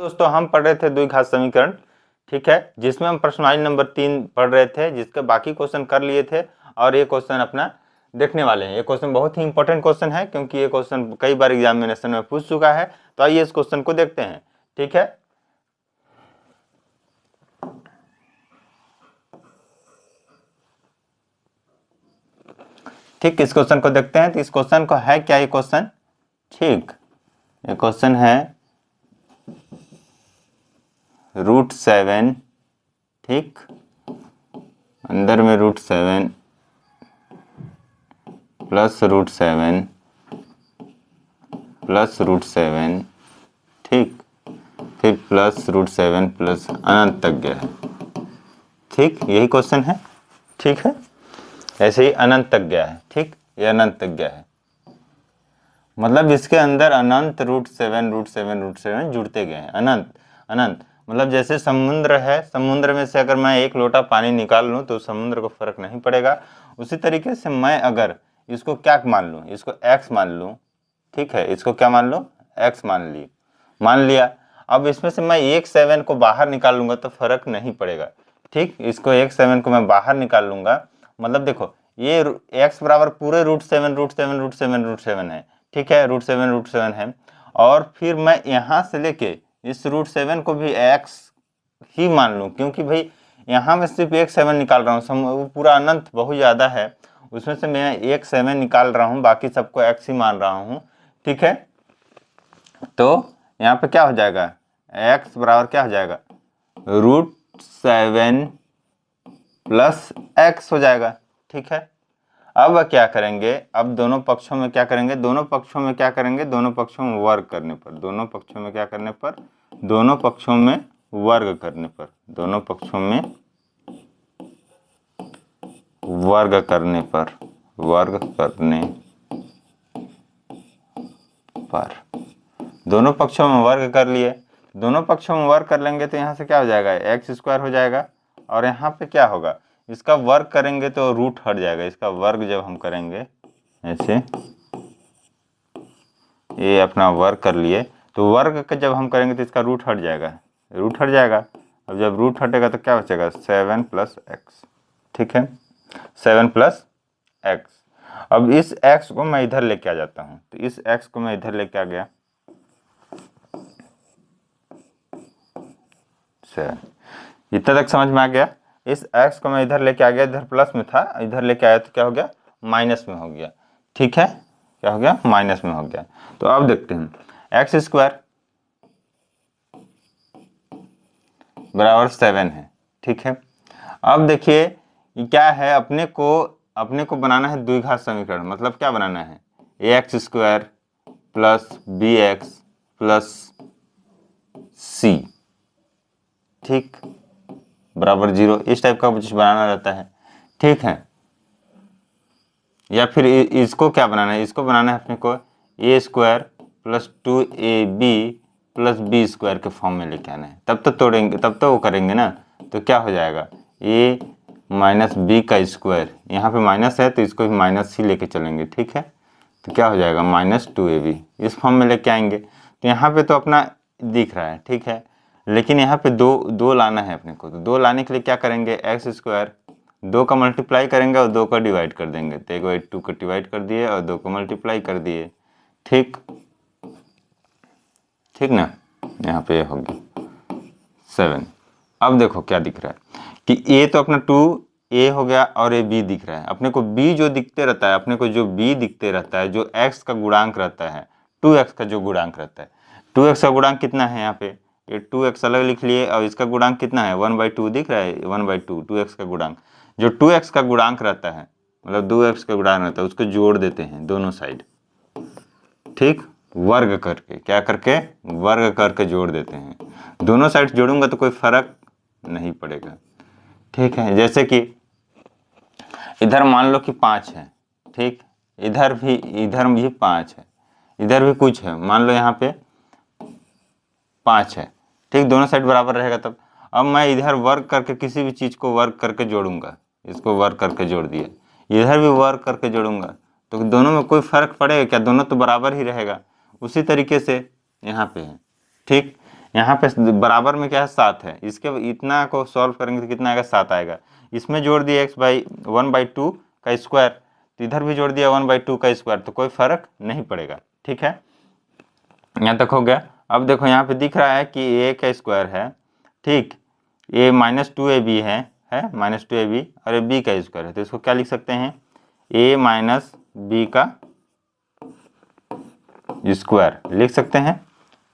दोस्तों हम पढ़ रहे थे द्विघात समीकरण, ठीक है, जिसमें हम प्रश्नावली नंबर 3 पढ़ रहे थे, जिसके बाकी क्वेश्चन कर लिए थे और ये क्वेश्चन अपना देखने वाले हैं। ये क्वेश्चन बहुत ही इंपॉर्टेंट क्वेश्चन है क्योंकि ये क्वेश्चन कई बार एग्जामिनेशन में पूछ चुका है। तो आइए इस क्वेश्चन को देखते हैं, ठीक है। ठीक, इस क्वेश्चन को देखते हैं। तो इस क्वेश्चन को है क्या, ये क्वेश्चन, ठीक, ये क्वेश्चन है √7, ठीक, अंदर में √7 प्लस √7 प्लस √7, ठीक, फिर प्लस √7 प्लस अनंत तक गया है, ठीक, यही क्वेश्चन है, ठीक है। ऐसे ही अनंत तक गया है, ठीक, ये अनंत तक गया है, मतलब इसके अंदर अनंत √7 जुड़ते गए हैं, अनंत अनंत। मतलब जैसे समुद्र है, समुद्र में से अगर मैं एक लोटा पानी निकाल लूँ तो समुद्र को फर्क नहीं पड़ेगा। उसी तरीके से मैं अगर इसको क्या मान लूँ, इसको x मान लूँ, ठीक है, इसको क्या मान लो, x मान लिया। अब इसमें से मैं एक 7 को बाहर निकाल लूंगा तो फर्क नहीं पड़ेगा, ठीक, इसको एक 7 को मैं बाहर निकाल लूंगा, मतलब देखो ये x बराबर पूरे √7 है, ठीक है, √7 है। और फिर मैं यहाँ से लेके इस √7 को भी x ही मान लूँ, क्योंकि भाई यहाँ में सिर्फ एक 7 निकाल रहा हूँ, वो पूरा अनंत बहुत ज़्यादा है, उसमें से मैं एक 7 निकाल रहा हूँ, बाकी सबको x ही मान रहा हूँ, ठीक है। तो यहाँ पे क्या हो जाएगा, x बराबर क्या हो जाएगा, √7 प्लस x हो जाएगा, ठीक है। अब क्या करेंगे, अब दोनों पक्षों में क्या करेंगे, दोनों पक्षों में क्या करेंगे, दोनों पक्षों में वर्ग करने पर, दोनों पक्षों में क्या करने पर, दोनों पक्षों में वर्ग करने पर, दोनों पक्षों में वर्ग करने पर, वर्ग करने पर, दोनों पक्षों में वर्ग कर लिए। दोनों पक्षों में वर्ग कर लेंगे तो यहाँ से क्या हो जाएगा, x² हो जाएगा, और यहाँ पे क्या होगा, इसका वर्ग करेंगे तो रूट हट जाएगा, इसका वर्ग जब हम करेंगे ऐसे, ये अपना वर्ग कर लिए, तो वर्ग का जब हम करेंगे तो इसका रूट हट जाएगा, रूट हट जाएगा। अब जब रूट हटेगा तो क्या बचेगा, 7 + x, ठीक है, 7 + x। अब इस x को मैं इधर लेके आ जाता हूँ, तो इस x को मैं इधर लेके आ गया, 7, इतना तक समझ में आ गया। इस x को मैं इधर लेके आ गया, इधर प्लस में था, इधर लेके आया तो क्या हो गया, माइनस में हो गया, ठीक है, क्या हो गया, माइनस में हो गया। तो अब देखते हैं, x² बराबर 7 है, ठीक है। अब देखिए क्या है, अपने को बनाना है द्विघात समीकरण, मतलब क्या बनाना है, ax² plus bx plus c, ठीक, बराबर 0, इस टाइप का कुछ बनाना रहता है, ठीक है। या फिर इसको क्या बनाना है, इसको बनाना है अपने को a² plus 2ab plus b² के फॉर्म में लेके आना है, तब तो तोड़ेंगे, तब तो वो करेंगे ना, तो क्या हो जाएगा, a माइनस b का स्क्वायर, यहाँ पे माइनस है तो इसको भी माइनस ही लेके चलेंगे, ठीक है। तो क्या हो जाएगा, -2ab, इस फॉर्म में लेके आएंगे। तो यहाँ पे तो अपना दिख रहा है, ठीक है, लेकिन यहाँ पे दो लाना है अपने को, तो 2 लाने के लिए क्या करेंगे, x², 2 का मल्टीप्लाई करेंगे और 2 का डिवाइड कर देंगे, तो 1/2 का डिवाइड कर दिए और 2 को मल्टीप्लाई कर दिए, ठीक, ठीक ना, यहाँ पे हो गया 7। अब देखो क्या दिख रहा है कि a तो अपना 2a हो गया और a b दिख रहा है, अपने को b जो दिखते रहता है, अपने को जो b दिखते रहता है, जो x का गुणांक रहता है, 2x का जो गुणांक रहता है, 2x का गुणांक कितना है, यहाँ पे ये 2x अलग लिख लिए, और इसका गुणांक कितना है, 1/2 दिख रहा है, 1/2 2x का गुणांक, जो 2x का गुणांक रहता है, मतलब 2x का गुणांक रहता है, उसको जोड़ देते हैं दोनों साइड, ठीक, वर्ग करके, क्या करके, वर्ग करके जोड़ देते हैं, दोनों साइड जोड़ूंगा तो कोई फर्क नहीं पड़ेगा, ठीक है। जैसे कि इधर मान लो कि 5 है, ठीक, इधर भी 5 है, इधर भी कुछ है, मान लो यहाँ पे 5 है, ठीक, दोनों साइड बराबर रहेगा तब। अब मैं इधर वर्ग करके किसी भी चीज़ को वर्ग करके जोड़ूंगा, इसको वर्ग करके जोड़ दिए, इधर भी वर्ग करके जोड़ूंगा, तो दोनों में कोई फर्क पड़ेगा क्या, दोनों तो बराबर ही रहेगा। उसी तरीके से यहाँ पे है, ठीक, यहाँ पे बराबर में क्या है 7 है, इसके इतना को सॉल्व करेंगे तो कितना आएगा 7 आएगा। इसमें जोड़ दिया x/1/2 का स्क्वायर, तो इधर भी जोड़ दिया 1/2 का स्क्वायर, तो कोई फर्क नहीं पड़ेगा। ठीक है, यहाँ तक हो गया। अब देखो यहाँ पे दिख रहा है कि a का स्क्वायर है, ठीक, a -2ab है -2ab और ये b का स्क्वायर है, तो इसको क्या लिख सकते हैं a माइनस बी का स्क्वायर लिख सकते हैं।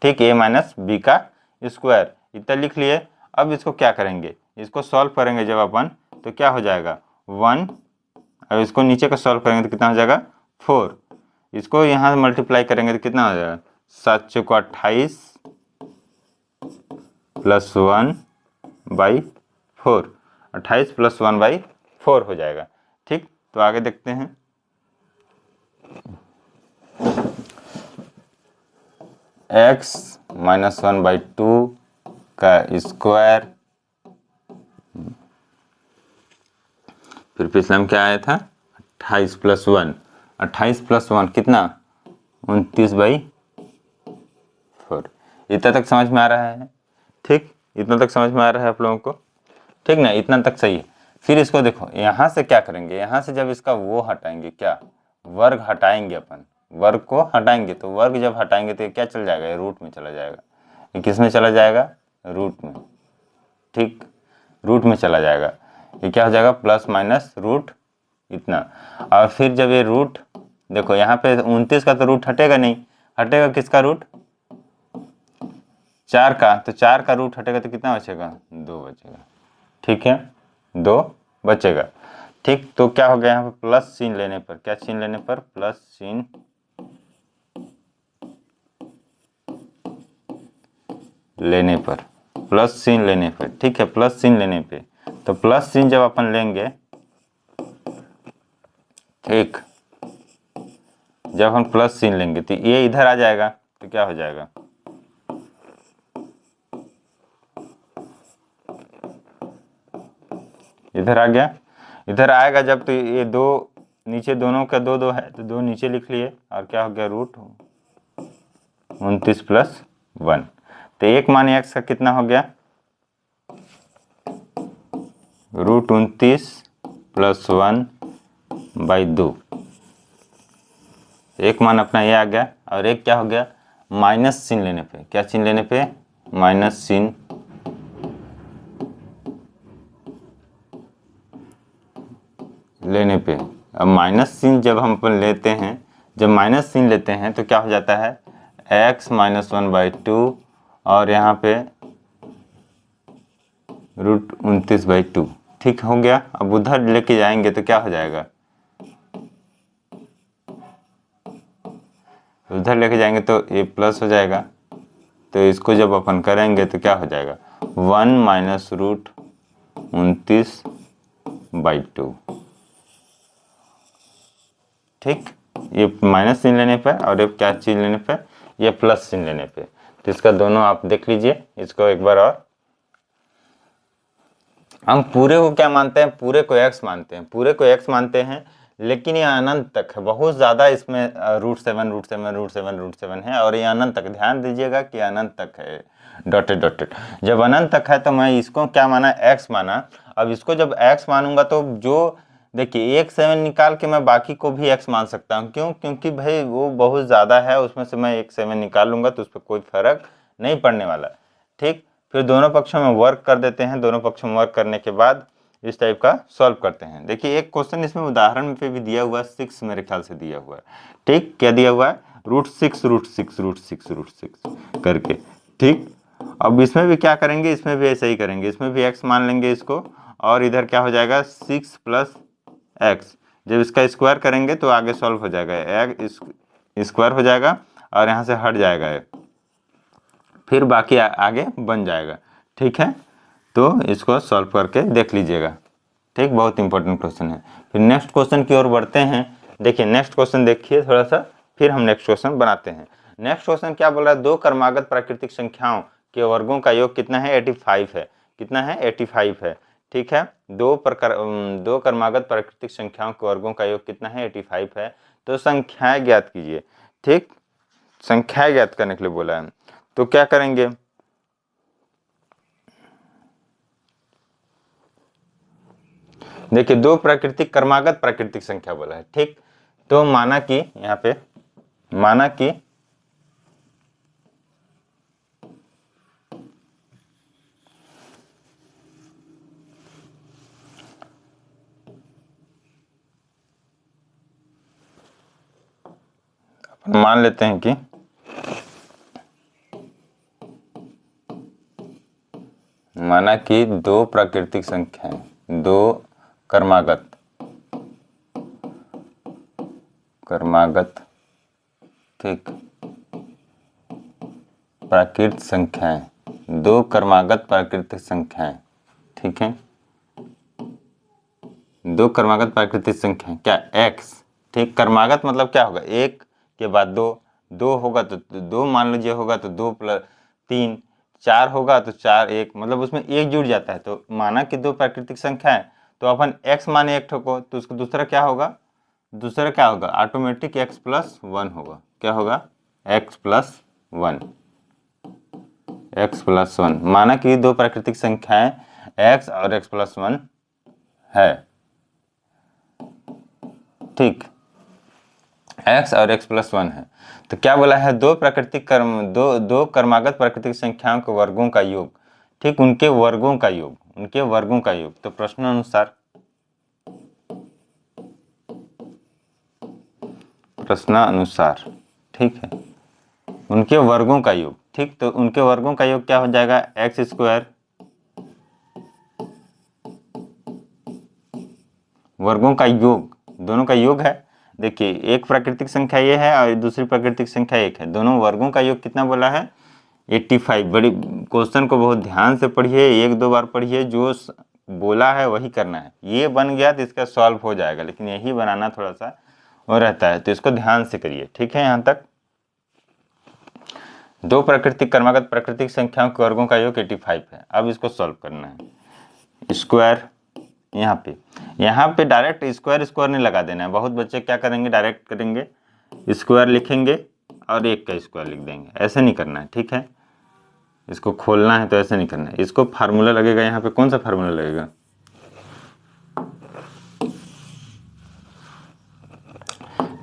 ठीक, a माइनस बी का स्क्वायर इतना लिख लिए। अब इसको क्या करेंगे, इसको सॉल्व करेंगे जब अपन, तो क्या हो जाएगा 1, और इसको नीचे का सॉल्व करेंगे तो कितना हो जाएगा 4, इसको यहाँ मल्टीप्लाई करेंगे तो कितना हो जाएगा 7 चौको 28 प्लस 1/4, 28 प्लस 1/4 हो जाएगा। ठीक, तो आगे देखते हैं। x -1/2 का स्क्वायर, फिर पिछले में क्या आया था 28 प्लस 1, 28 प्लस 1 कितना 29/4। इतना तक समझ में आ रहा है? ठीक, इतना तक समझ में आ रहा है आप लोगों को? ठीक ना, इतना तक सही है। फिर इसको देखो यहाँ से क्या करेंगे, यहाँ से जब इसका वो हटाएंगे, क्या वर्ग हटाएंगे, अपन वर्ग को हटाएंगे, तो वर्ग जब हटाएंगे तो ये क्या चल जाएगा, ये रूट में चला जाएगा। ये किस में चला जाएगा, रूट में। ठीक, रूट में चला जाएगा। ये क्या हो जाएगा प्लस माइनस रूट इतना। और फिर जब ये रूट देखो यहाँ पे 29 का तो रूट हटेगा नहीं, हटेगा किसका रूट 4 का, तो 4 का रूट हटेगा तो कितना बचेगा 2 बचेगा। ठीक है, 2 बचेगा। ठीक, तो क्या हो गया यहाँ पे प्लस चिन्ह लेने पर, क्या चिन्ह लेने पर, प्लस चिन्ह लेने पर, प्लस चिन्ह लेने पर। ठीक है, प्लस चिन्ह लेने पे, तो प्लस चिन्ह जब अपन लेंगे, ठीक, जब हम प्लस चिन्ह लेंगे तो ये इधर आ जाएगा, तो क्या हो जाएगा इधर आ गया, इधर आएगा जब, तो ये 2 नीचे दोनों का 2 2 है, तो 2 नीचे लिख लिए, और क्या हो गया रूट 29 प्लस 1। तो एक मान x का कितना हो गया रूट 29 प्लस 1/2। एक मान अपना ये आ गया, और एक क्या हो गया माइनस चिन्ह लेने पे, क्या चिन्ह लेने पे, माइनस चिन्ह लेने पे। अब माइनस चिन्ह जब हम अपन लेते हैं, जब माइनस चिन्ह लेते हैं तो क्या हो जाता है x -1/2 और यहाँ पे रूट 29/2। ठीक हो गया। अब उधर लेके जाएंगे तो क्या हो जाएगा, उधर लेके जाएंगे तो ये प्लस हो जाएगा, तो इसको जब अपन करेंगे तो क्या हो जाएगा 1 माइनस रूट 29/2। ठीक, ये माइनस चिन्ह लेने पे और ये क्या चिन्ह लेने पे, ये प्लस चिन्ह लेने पे। तो इसका दोनों आप देख लीजिए इसको एक बार और। हम पूरे को क्या मानते हैं, पूरे को x मानते हैं, पूरे को x मानते हैं, लेकिन ये अनंत तक है, बहुत ज़्यादा इसमें √7 है, और ये अनंत तक, ध्यान दीजिएगा कि अनंत तक है, डॉटेड डॉटेड। जब अनंत तक है तो मैं इसको क्या माना x माना। अब इसको जब x मानूंगा तो जो देखिए 1 7 निकाल के मैं बाकी को भी x मान सकता हूँ। क्यों, क्योंकि भाई वो बहुत ज़्यादा है, उसमें से मैं 1 7 निकाल लूँगा तो उस पर कोई फर्क नहीं पड़ने वाला। ठीक, फिर दोनों पक्षों में वर्क कर देते हैं, दोनों पक्षों में वर्क करने के बाद इस टाइप का सॉल्व करते हैं। देखिए एक क्वेश्चन इसमें उदाहरण पे भी दिया हुआ है, 6 मेरे ख्याल से दिया हुआ है। ठीक, क्या दिया हुआ है √6 करके। ठीक, अब इसमें भी क्या करेंगे, इसमें भी ऐसे ही करेंगे, इसमें भी x मान लेंगे इसको, और इधर क्या हो जाएगा 6 + x। जब इसका स्क्वायर करेंगे तो आगे सॉल्व हो जाएगा, स्क्वायर हो जाएगा और यहाँ से हट जाएगा, फिर बाकी आगे बन जाएगा। ठीक है, तो इसको सॉल्व करके देख लीजिएगा। ठीक, बहुत इंपॉर्टेंट क्वेश्चन है। फिर नेक्स्ट क्वेश्चन की ओर बढ़ते हैं। देखिए नेक्स्ट क्वेश्चन देखिए थोड़ा सा, फिर हम नेक्स्ट क्वेश्चन बनाते हैं। नेक्स्ट क्वेश्चन क्या बोल रहा है, 2 क्रमागत प्राकृतिक संख्याओं के वर्गों का योग कितना है 85 है, कितना है 85 है। ठीक है, 2 क्रमागत प्राकृतिक संख्याओं के वर्गों का योग कितना है 85 है। तो संख्याएं ज्ञात कीजिए। ठीक, संख्याएं ज्ञात करने के लिए बोला है, तो क्या करेंगे, देखिए दो प्राकृतिक क्रमागत प्राकृतिक संख्या बोला है, ठीक। तो माना कि यहाँ पे माना कि मान लेते हैं कि माना कि दो प्राकृतिक संख्याएं, दो क्रमागत ठीक प्राकृतिक संख्याएं, दो क्रमागत प्राकृतिक संख्याएं, ठीक है। दो क्रमागत प्राकृतिक संख्याएं क्या x, ठीक। क्रमागत मतलब क्या होगा, एक के बाद दो, दो होगा तो दो मान लीजिए होगा तो दो प्लस तीन, चार होगा तो चार, एक मतलब उसमें एक जुड़ जाता है। तो माना कि दो प्राकृतिक संख्या है तो अपन x माने एक ठोको तो उसको दूसरा क्या होगा, दूसरा क्या होगा ऑटोमेटिक x प्लस वन होगा। क्या होगा x plus one, x plus one. माना कि दो प्राकृतिक संख्याएं x और x प्लस वन है, ठीक। x और x प्लस वन है तो क्या बोला है, दो प्राकृतिक दो क्रमागत प्राकृतिक संख्याओं के वर्गों का योग, ठीक, उनके वर्गों का योग, उनके वर्गों का योग। तो प्रश्नानुसार ठीक है, उनके वर्गों का योग, ठीक। तो उनके वर्गों का योग क्या हो जाएगा, एक्स स्क्वायर, वर्गों का योग, दोनों का योग है। देखिए एक प्राकृतिक संख्या ये है और दूसरी प्राकृतिक संख्या एक है, दोनों वर्गों का योग कितना बोला है 85। बड़ी क्वेश्चन को बहुत ध्यान से पढ़िए, एक दो बार पढ़िए, जो बोला है वही करना है। ये बन गया तो इसका सॉल्व हो जाएगा, लेकिन यही बनाना थोड़ा सा और रहता है, तो इसको ध्यान से करिए, ठीक है। यहाँ तक दो प्राकृतिक क्रमागत प्राकृतिक संख्याओं के वर्गों का योग 85 है। अब इसको सॉल्व करना है। स्क्वायर यहाँ पे डायरेक्ट स्क्वायर नहीं लगा देना है। बहुत बच्चे क्या करेंगे, डायरेक्ट करेंगे, स्क्वायर लिखेंगे और एक का स्क्वायर लिख देंगे, ऐसे नहीं करना है, ठीक है। इसको खोलना है तो ऐसे नहीं करना है, इसको फार्मूला लगेगा। यहाँ पे कौन सा फार्मूला लगेगा,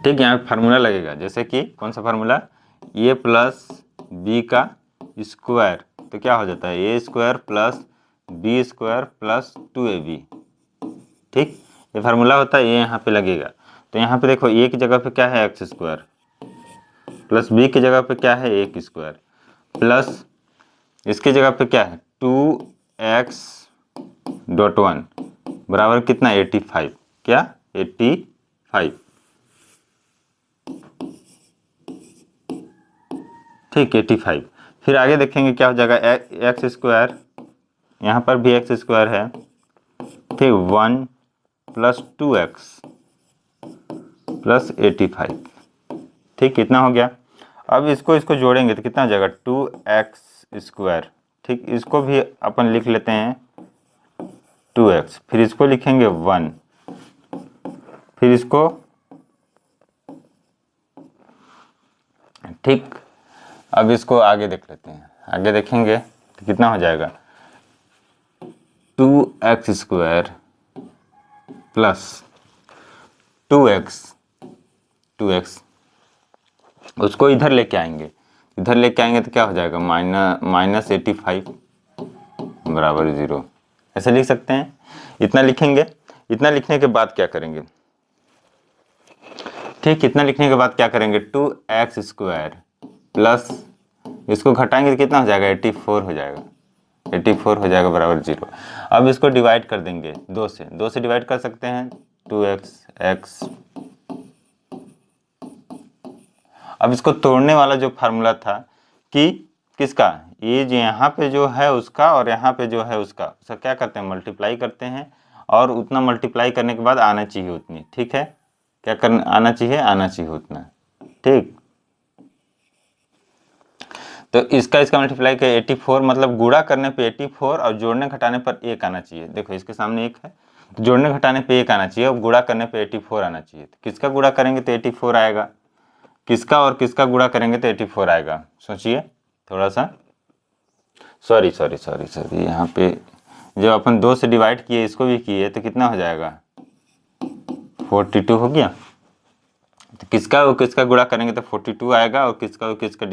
ठीक, यहाँ पे फार्मूला लगेगा, जैसे कि कौन सा फार्मूला, ए प्लस बी का स्क्वायर, तो क्या हो जाता है A square plus B square plus 2ab, ठीक। ये फार्मूला होता है, ये यहाँ पे लगेगा। तो यहाँ पे देखो ए की जगह पे क्या है एक्स स्क्वायर, प्लस बी की जगह पे क्या है एक स्क्वायर, प्लस इसकी जगह पे क्या है 2x.1 बराबर कितना 85, क्या 85, ठीक 85। फिर आगे देखेंगे क्या हो जाएगा, एक्स स्क्वायर, यहाँ पर भी एक्स स्क्वायर है, ठीक, 1 प्लस 2x प्लस 85, ठीक, कितना हो गया। अब इसको जोड़ेंगे तो कितना हो जाएगा 2x स्क्वायर, ठीक। इसको भी अपन लिख लेते हैं 2x, फिर इसको लिखेंगे 1, फिर इसको, ठीक। अब इसको आगे देख लेते हैं, आगे देखेंगे तो कितना हो जाएगा 2x स्क्वायर प्लस 2x, उसको इधर लेके आएंगे, तो क्या हो जाएगा माइनस 85 बराबर 0, ऐसे लिख सकते हैं। इतना लिखेंगे, इतना लिखने के बाद क्या करेंगे, ठीक, इतना लिखने के बाद क्या करेंगे 2x स्क्वायर प्लस इसको घटाएंगे तो कितना हो जाएगा 84 हो जाएगा, 84 हो जाएगा बराबर 0। अब इसको डिवाइड कर देंगे 2 से डिवाइड कर सकते हैं 2x। अब इसको तोड़ने वाला जो फार्मूला था कि किसका, ये जो यहाँ पे जो है उसका और यहाँ पे जो है उसका क्या करते हैं मल्टीप्लाई करते हैं, और उतना मल्टीप्लाई करने के बाद आना चाहिए उतनी, ठीक है। क्या करना आना चाहिए उतना, ठीक। तो इसका मल्टीप्लाई कर 84, मतलब गुणा करने पे 84 और जोड़ने घटाने पर 1 आना चाहिए। देखो इसके सामने 1 है, तो जोड़ने घटाने पे 1 आना चाहिए और गुणा करने पे 84 आना चाहिए। तो किसका गुणा करेंगे तो 84 आएगा, किसका और किसका गुणा करेंगे तो 84 आएगा। सोचिए थोड़ा सा, सॉरी यहाँ पे जब अपन 2 से डिवाइड किए इसको भी किए तो कितना हो जाएगा 42 हो गया। तो किसका और किसका गुणा करेंगे तो 42 आएगा, और किसका और किसका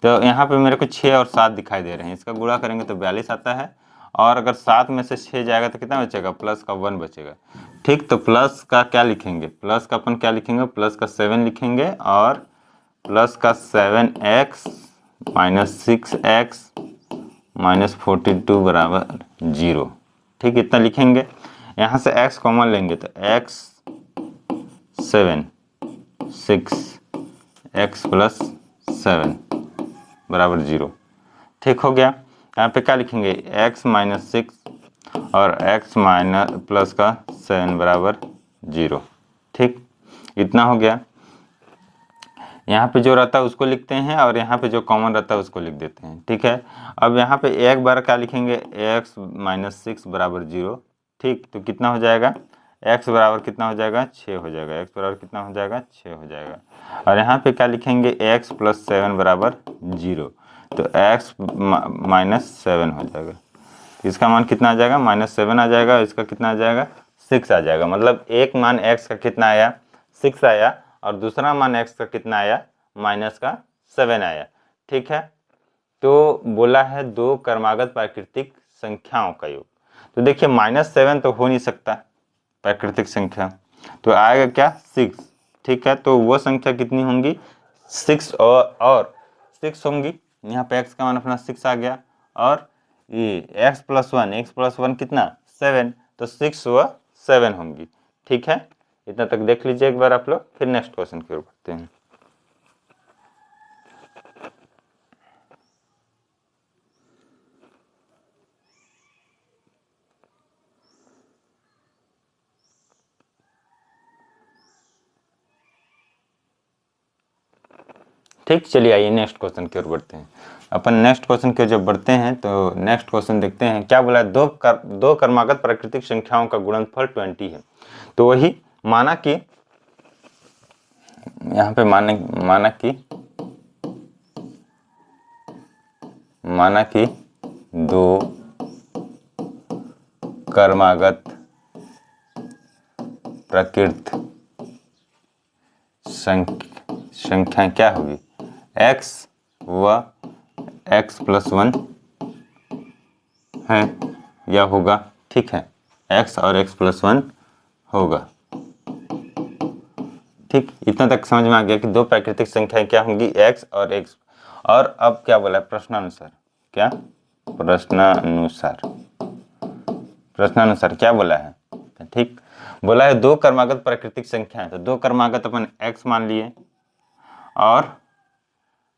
तो यहाँ पे मेरे को 6 और 7 दिखाई दे रहे हैं, इसका गुणा करेंगे तो 42 आता है। और अगर 7 में से 6 जाएगा तो कितना बचेगा, प्लस का 1 बचेगा। ठीक, तो प्लस का क्या लिखेंगे, प्लस का अपन क्या लिखेंगे, प्लस का 7 लिखेंगे, और प्लस का 7x माइनस 6x माइनस 42 बराबर 0। ठीक, इतना लिखेंगे। यहाँ से x कॉमन लेंगे तो x 7 6x प्लस 7 बराबर 0। ठीक हो गया। यहाँ पे क्या लिखेंगे, x माइनस 6 और x माइनस प्लस का 7 बराबर 0। ठीक, इतना हो गया। यहाँ पे जो रहता है उसको लिखते हैं, और यहाँ पे जो कॉमन रहता है उसको लिख देते हैं। ठीक है, अब यहाँ पे एक बार क्या लिखेंगे, x माइनस 6 बराबर 0। ठीक, तो कितना हो जाएगा, x बराबर कितना हो जाएगा, 6 हो जाएगा। x बराबर कितना हो जाएगा, 6 हो जाएगा। और यहाँ पे क्या लिखेंगे, x प्लस 7 बराबर 0, तो x माइनस 7 हो जाएगा। इसका मान कितना आ जाएगा, माइनस 7 आ जाएगा। इसका कितना आ जाएगा, 6 आ जाएगा। मतलब एक मान x का कितना आया, 6 आया, और दूसरा मान x का कितना आया, माइनस का 7 आया। ठीक है, तो बोला है दो क्रमागत प्राकृतिक संख्याओं का योग। तो देखिए -7 तो हो नहीं सकता प्राकृतिक संख्या, तो आएगा क्या, 6। ठीक है, तो वो संख्या कितनी होंगी, 6 और 6 होंगी। यहाँ पे x का मान अपना 6 आ गया, और ये x प्लस 1 कितना, 7, तो 6 व 7 होंगी। ठीक है, इतना तक देख लीजिए एक बार आप लोग, फिर नेक्स्ट क्वेश्चन की ओर बढ़ते हैं। ठीक, चलिए आइए नेक्स्ट क्वेश्चन की ओर बढ़ते हैं। अपन नेक्स्ट क्वेश्चन की ओर जब बढ़ते हैं तो नेक्स्ट क्वेश्चन देखते हैं क्या बोला है, दो क्रमागत प्राकृतिक संख्याओं का गुणनफल 20 है। तो वही माना कि यहाँ पे माना कि दो क्रमागत प्राकृतिक संख्या क्या होगी, x व x प्लस 1 है या होगा। ठीक है, x और x प्लस 1 होगा। ठीक, इतना तक समझ में आ गया कि दो प्राकृतिक संख्याएं क्या होंगी, x और x। और अब क्या बोला है, प्रश्नानुसार, क्या प्रश्नानुसार क्या बोला है। ठीक, बोला है दो क्रमागत प्राकृतिक संख्या है, तो दो क्रमागत अपन x मान लिए और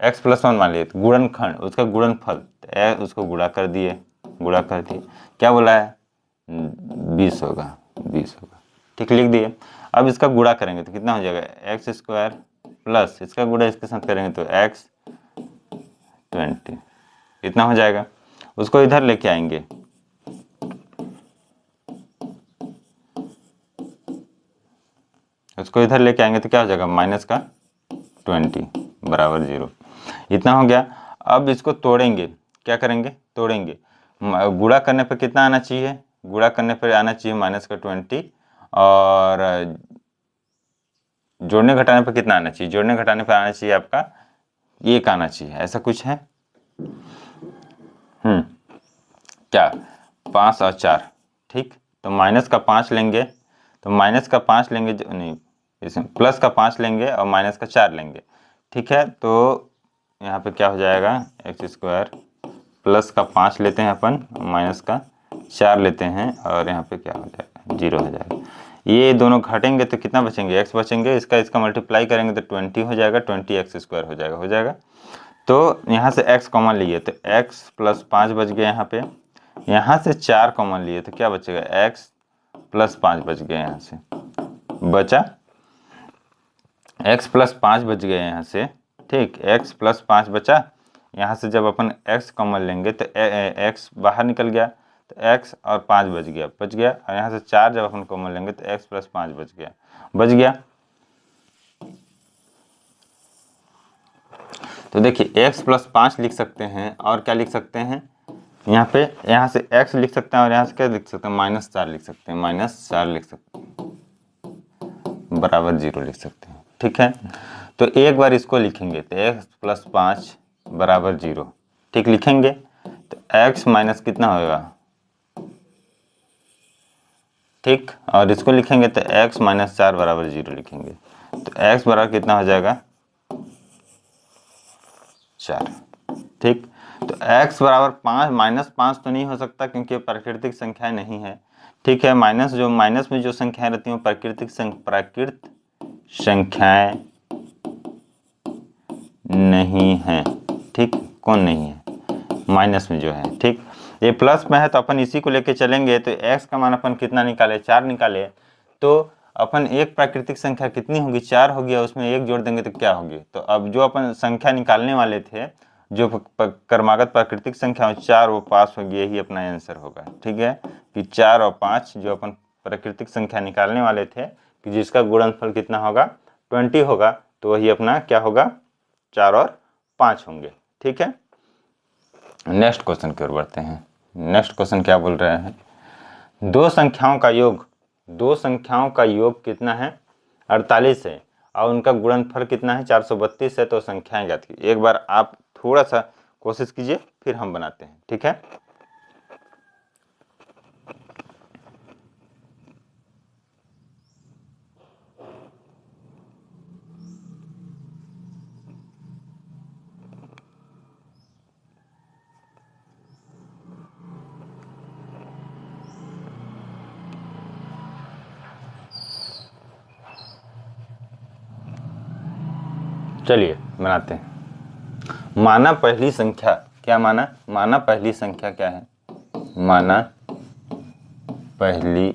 x प्लस 1 मान लिए, तो गुणनखंड उसका गुणनफल उसको गुणा कर दिए, क्या बोला है, 20 होगा। ठीक, लिख दिए। अब इसका गुणा करेंगे तो कितना हो जाएगा, x² प्लस इसका गुणा इसके साथ करेंगे तो x 20, इतना हो जाएगा। उसको इधर लेके आएंगे, तो क्या हो जाएगा, माइनस का 20 बराबर 0। इतना हो गया। अब इसको तोड़ेंगे, क्या करेंगे, तोड़ेंगे। गुणा करने पर कितना आना चाहिए, माइनस का 20, और जोड़ने घटाने पर कितना आना चाहिए, आना चाहिए आपका 1 आना चाहिए, ऐसा कुछ है। क्या, 5 और 4। ठीक, तो माइनस का 5 लेंगे, नहीं, इसमें प्लस का 5 लेंगे और माइनस का 4 लेंगे। ठीक है, तो यहाँ पे क्या हो जाएगा, x² प्लस का 5 लेते हैं अपन, माइनस का 4 लेते हैं, और यहाँ पे क्या हो जाएगा, 0 हो जाएगा। ये दोनों घटेंगे तो कितना बचेंगे, x बचेंगे, इसका मल्टीप्लाई करेंगे तो 20 हो जाएगा, 20x² हो जाएगा। तो यहाँ से x कॉमन लिए तो x प्लस 5 बच गया, यहाँ से 4 कॉमन लिए तो क्या बचेगा, x प्लस 5 बच गया, यहाँ से बचा x प्लस 5 बच गए यहाँ से। ठीक, x प्लस 5 बचा, यहाँ से जब अपन x कॉमन लेंगे तो x बाहर निकल गया, तो x और 5 बच गया, और यहाँ से 4 जब अपन कॉमन लेंगे तो x प्लस 5 बच गया। तो देखिए x प्लस 5 लिख सकते हैं, और क्या लिख सकते हैं, यहाँ पे यहाँ से x लिख सकते हैं और यहाँ से क्या लिख सकते हैं, -4 लिख सकते हैं, -4 लिख सकते हैं, बराबर 0 लिख सकते हैं। ठीक है, तो एक बार इसको लिखेंगे तो x + 5 बराबर 0, ठीक लिखेंगे तो x माइनस कितना होगा, ठीक, और इसको लिखेंगे तो x - 4 बराबर 0 लिखेंगे, तो x बराबर कितना हो जाएगा 4। ठीक, तो x बराबर 5 -5 तो नहीं हो सकता क्योंकि प्राकृतिक संख्या नहीं है। ठीक है, माइनस में जो संख्याएं रहती हैं प्राकृत संख्याएं नहीं है। ठीक, कौन नहीं है, माइनस में जो है। ठीक, ये प्लस में है तो अपन इसी को लेके चलेंगे, तो x का मान अपन कितना निकाले, 4 निकाले, तो अपन एक प्राकृतिक संख्या कितनी होगी, 4 होगी, और उसमें 1 जोड़ देंगे तो क्या होगी। तो अब जो अपन संख्या निकालने वाले थे, जो क्रमागत प्राकृतिक संख्या हो 4 वो पास होगी, यही अपना आंसर होगा। ठीक है, कि 4 और 5 जो अपन प्राकृतिक संख्या निकालने वाले थे कि जिसका गुणनफल कितना होगा 20 होगा, तो वही अपना क्या होगा 4 और 5 होंगे। ठीक है, नेक्स्ट क्वेश्चन की ओर बढ़ते हैं। नेक्स्ट क्वेश्चन क्या बोल रहे हैं, दो संख्याओं का योग कितना है 48 है और उनका गुणनफल कितना है 432 है, तो संख्याएं ज्ञात की। एक बार आप थोड़ा सा कोशिश कीजिए फिर हम बनाते हैं। ठीक है, चलिए बनाते हैं। माना पहली संख्या क्या, माना पहली संख्या क्या है, माना पहली,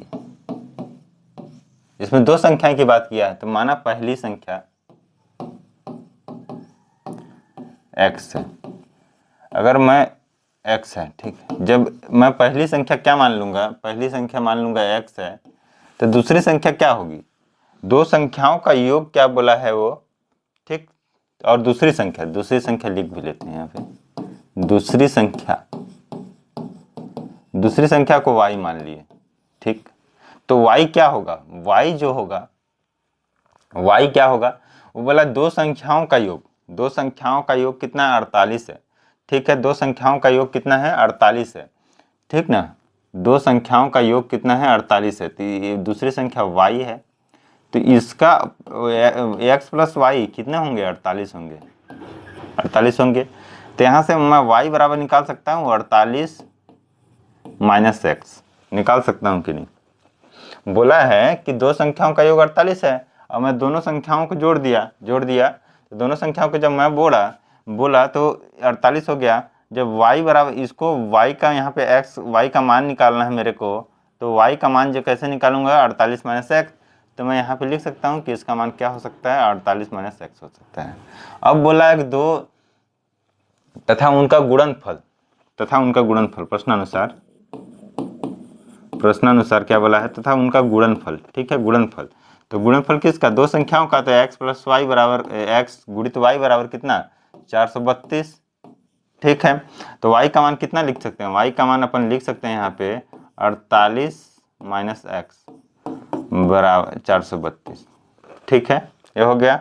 इसमें दो संख्याएं की बात किया है, तो माना पहली संख्या x है। अगर मैं x है, ठीक है, जब मैं पहली संख्या क्या मान लूंगा, पहली संख्या मान लूंगा x है, तो दूसरी संख्या क्या होगी, दो संख्याओं का योग क्या बोला है वो। ठीक, और दूसरी संख्या लिख भी लेते हैं यहाँ पे, दूसरी संख्या को y मान लिए। ठीक, तो y क्या होगा, y जो होगा, y क्या होगा, वो बोला दो संख्याओं का योग कितना है 48 है। ठीक है, दो संख्याओं का योग कितना है 48 है। ठीक ना, दो संख्याओं का योग कितना है 48 है, तो ये दूसरी संख्या y है, तो इसका x + y कितने होंगे 48 होंगे, 48 होंगे। तो यहाँ से मैं y बराबर निकाल सकता हूँ 48 - x, निकाल सकता हूँ कि नहीं। बोला है कि दो संख्याओं का योग 48 है और मैं दोनों संख्याओं को जोड़ दिया, तो दोनों संख्याओं को जब मैं बोला तो 48 हो गया। जब y बराबर, इसको y का यहाँ पे y का मान निकालना है मेरे को, तो y का मान जो कैसे निकालूंगा 48 - x, तो मैं यहाँ पे लिख सकता हूँ कि इसका मान क्या हो सकता है 48 - x हो सकता है। अब बोला है कि दो तथा उनका गुणनफल प्रश्नानुसार क्या बोला है, तथा उनका गुणनफल। ठीक है, गुणनफल, तो गुणनफल किसका, दो संख्याओं का, तो x + y बराबर x गुणित y बराबर कितना 432। ठीक है, तो y का मान कितना लिख सकते हैं, y का मान अपन लिख सकते हैं यहाँ पे 48 - x बराबर 432। ठीक है, ये हो गया।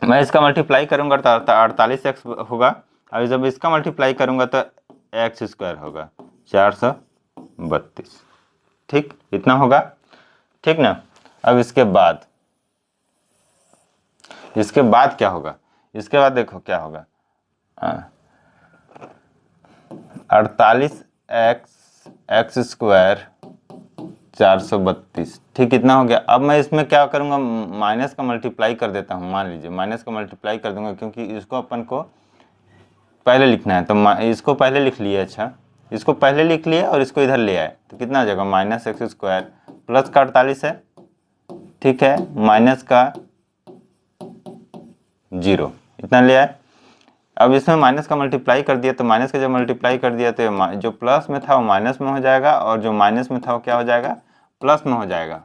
मैं इसका मल्टीप्लाई करूंगा तो 48x होगा, और जब इसका मल्टीप्लाई करूंगा तो x² होगा 432। ठीक, इतना होगा। ठीक ना, अब इसके बाद क्या होगा, इसके बाद देखो क्या होगा, 48x² 432। ठीक, इतना हो गया। अब मैं इसमें क्या करूंगा, माइनस का मल्टीप्लाई कर देता हूं, मान लीजिए माइनस का मल्टीप्लाई कर दूंगा क्योंकि इसको अपन को पहले लिखना है, तो इसको पहले लिख लिए। अच्छा, इसको पहले लिख लिए और इसको इधर ले आए, तो कितना आ जाएगा -x² प्लस का 48 है। ठीक है, माइनस का 0, इतना ले आए। अब इसमें माइनस का मल्टीप्लाई कर दिया, तो माइनस का जब मल्टीप्लाई कर दिया तो जो प्लस में था वो माइनस में हो जाएगा और जो माइनस में था वो क्या हो जाएगा, प्लस में हो जाएगा।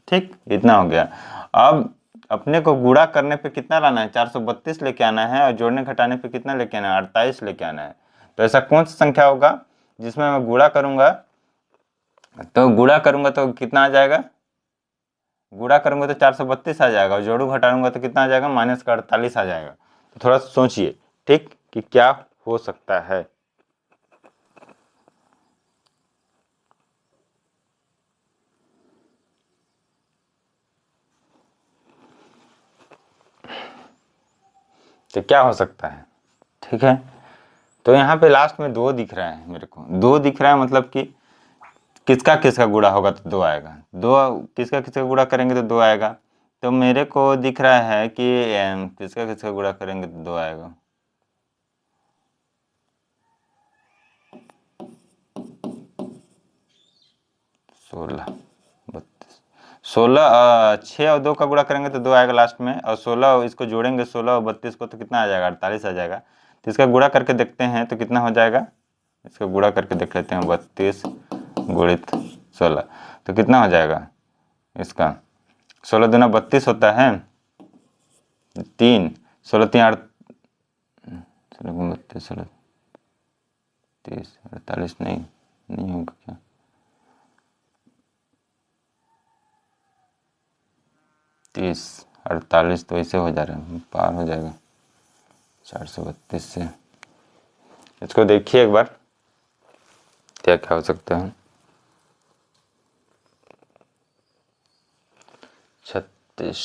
ठीक, इतना हो गया। अब अपने को गुणा करने पे कितना लाना है 432 लेके आना है, और जोड़ने घटाने पे कितना लेके आना है 48 लेके आना है। तो ऐसा कौन सा संख्या होगा जिसमें मैं गुणा करूंगा तो कितना आ जाएगा, गुणा करूंगा तो 432 आ जाएगा, और जोड़ू घटाऊंगा तो कितना आ जाएगा, -48 आ जाएगा। तो थोड़ा सोचिए ठीक कि क्या हो सकता है। तो क्या हो सकता है, ठीक है। तो यहाँ पे लास्ट में 2 दिख रहा है, मेरे को 2 दिख रहा है, मतलब कि किसका किसका गुणा होगा तो 2 आएगा, 2 किसका किसका गुणा करेंगे तो 2 आएगा। तो मेरे को दिख रहा है कि किसका किसका गुणा करेंगे तो 2 आएगा। सोलह 6 और 2 का गुणा करेंगे तो 2 आएगा लास्ट में, और 16 इसको जोड़ेंगे 16 और 32 को तो कितना आ जाएगा, 48 आ जाएगा। तो इसका गुणा करके देखते हैं तो कितना हो जाएगा, इसका गुणा करके देख लेते हैं, 32 गुणित 16 तो कितना हो जाएगा इसका, 16 दूना 32 होता है, 3 16 3 8 16 32 16 30 48 नहीं होगा क्या, 30 48 तो ऐसे हो जा रहा है, पार हो जाएगा 432 से। इसको देखिए एक बार क्या क्या हो सकता है। 36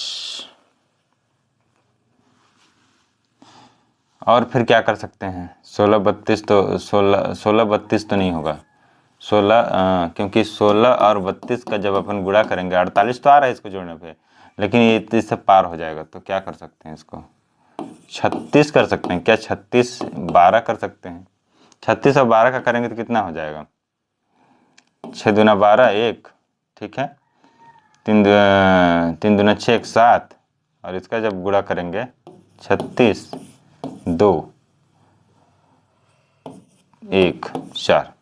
और फिर क्या कर सकते हैं, 16 32 तो 16 32 तो नहीं होगा, 16 क्योंकि 16 और 32 का जब अपन गुणा करेंगे 48 तो आ रहा है इसको जोड़ने पे, लेकिन ये इससे पार हो जाएगा। तो क्या कर सकते हैं, इसको 36 कर सकते हैं क्या, 36 12 कर सकते हैं, 36 और 12 का करेंगे तो कितना हो जाएगा, 6 दूना 12 1, ठीक है, 3 दूना 6 1 7, और इसका जब गुणा करेंगे 36 2 1 4,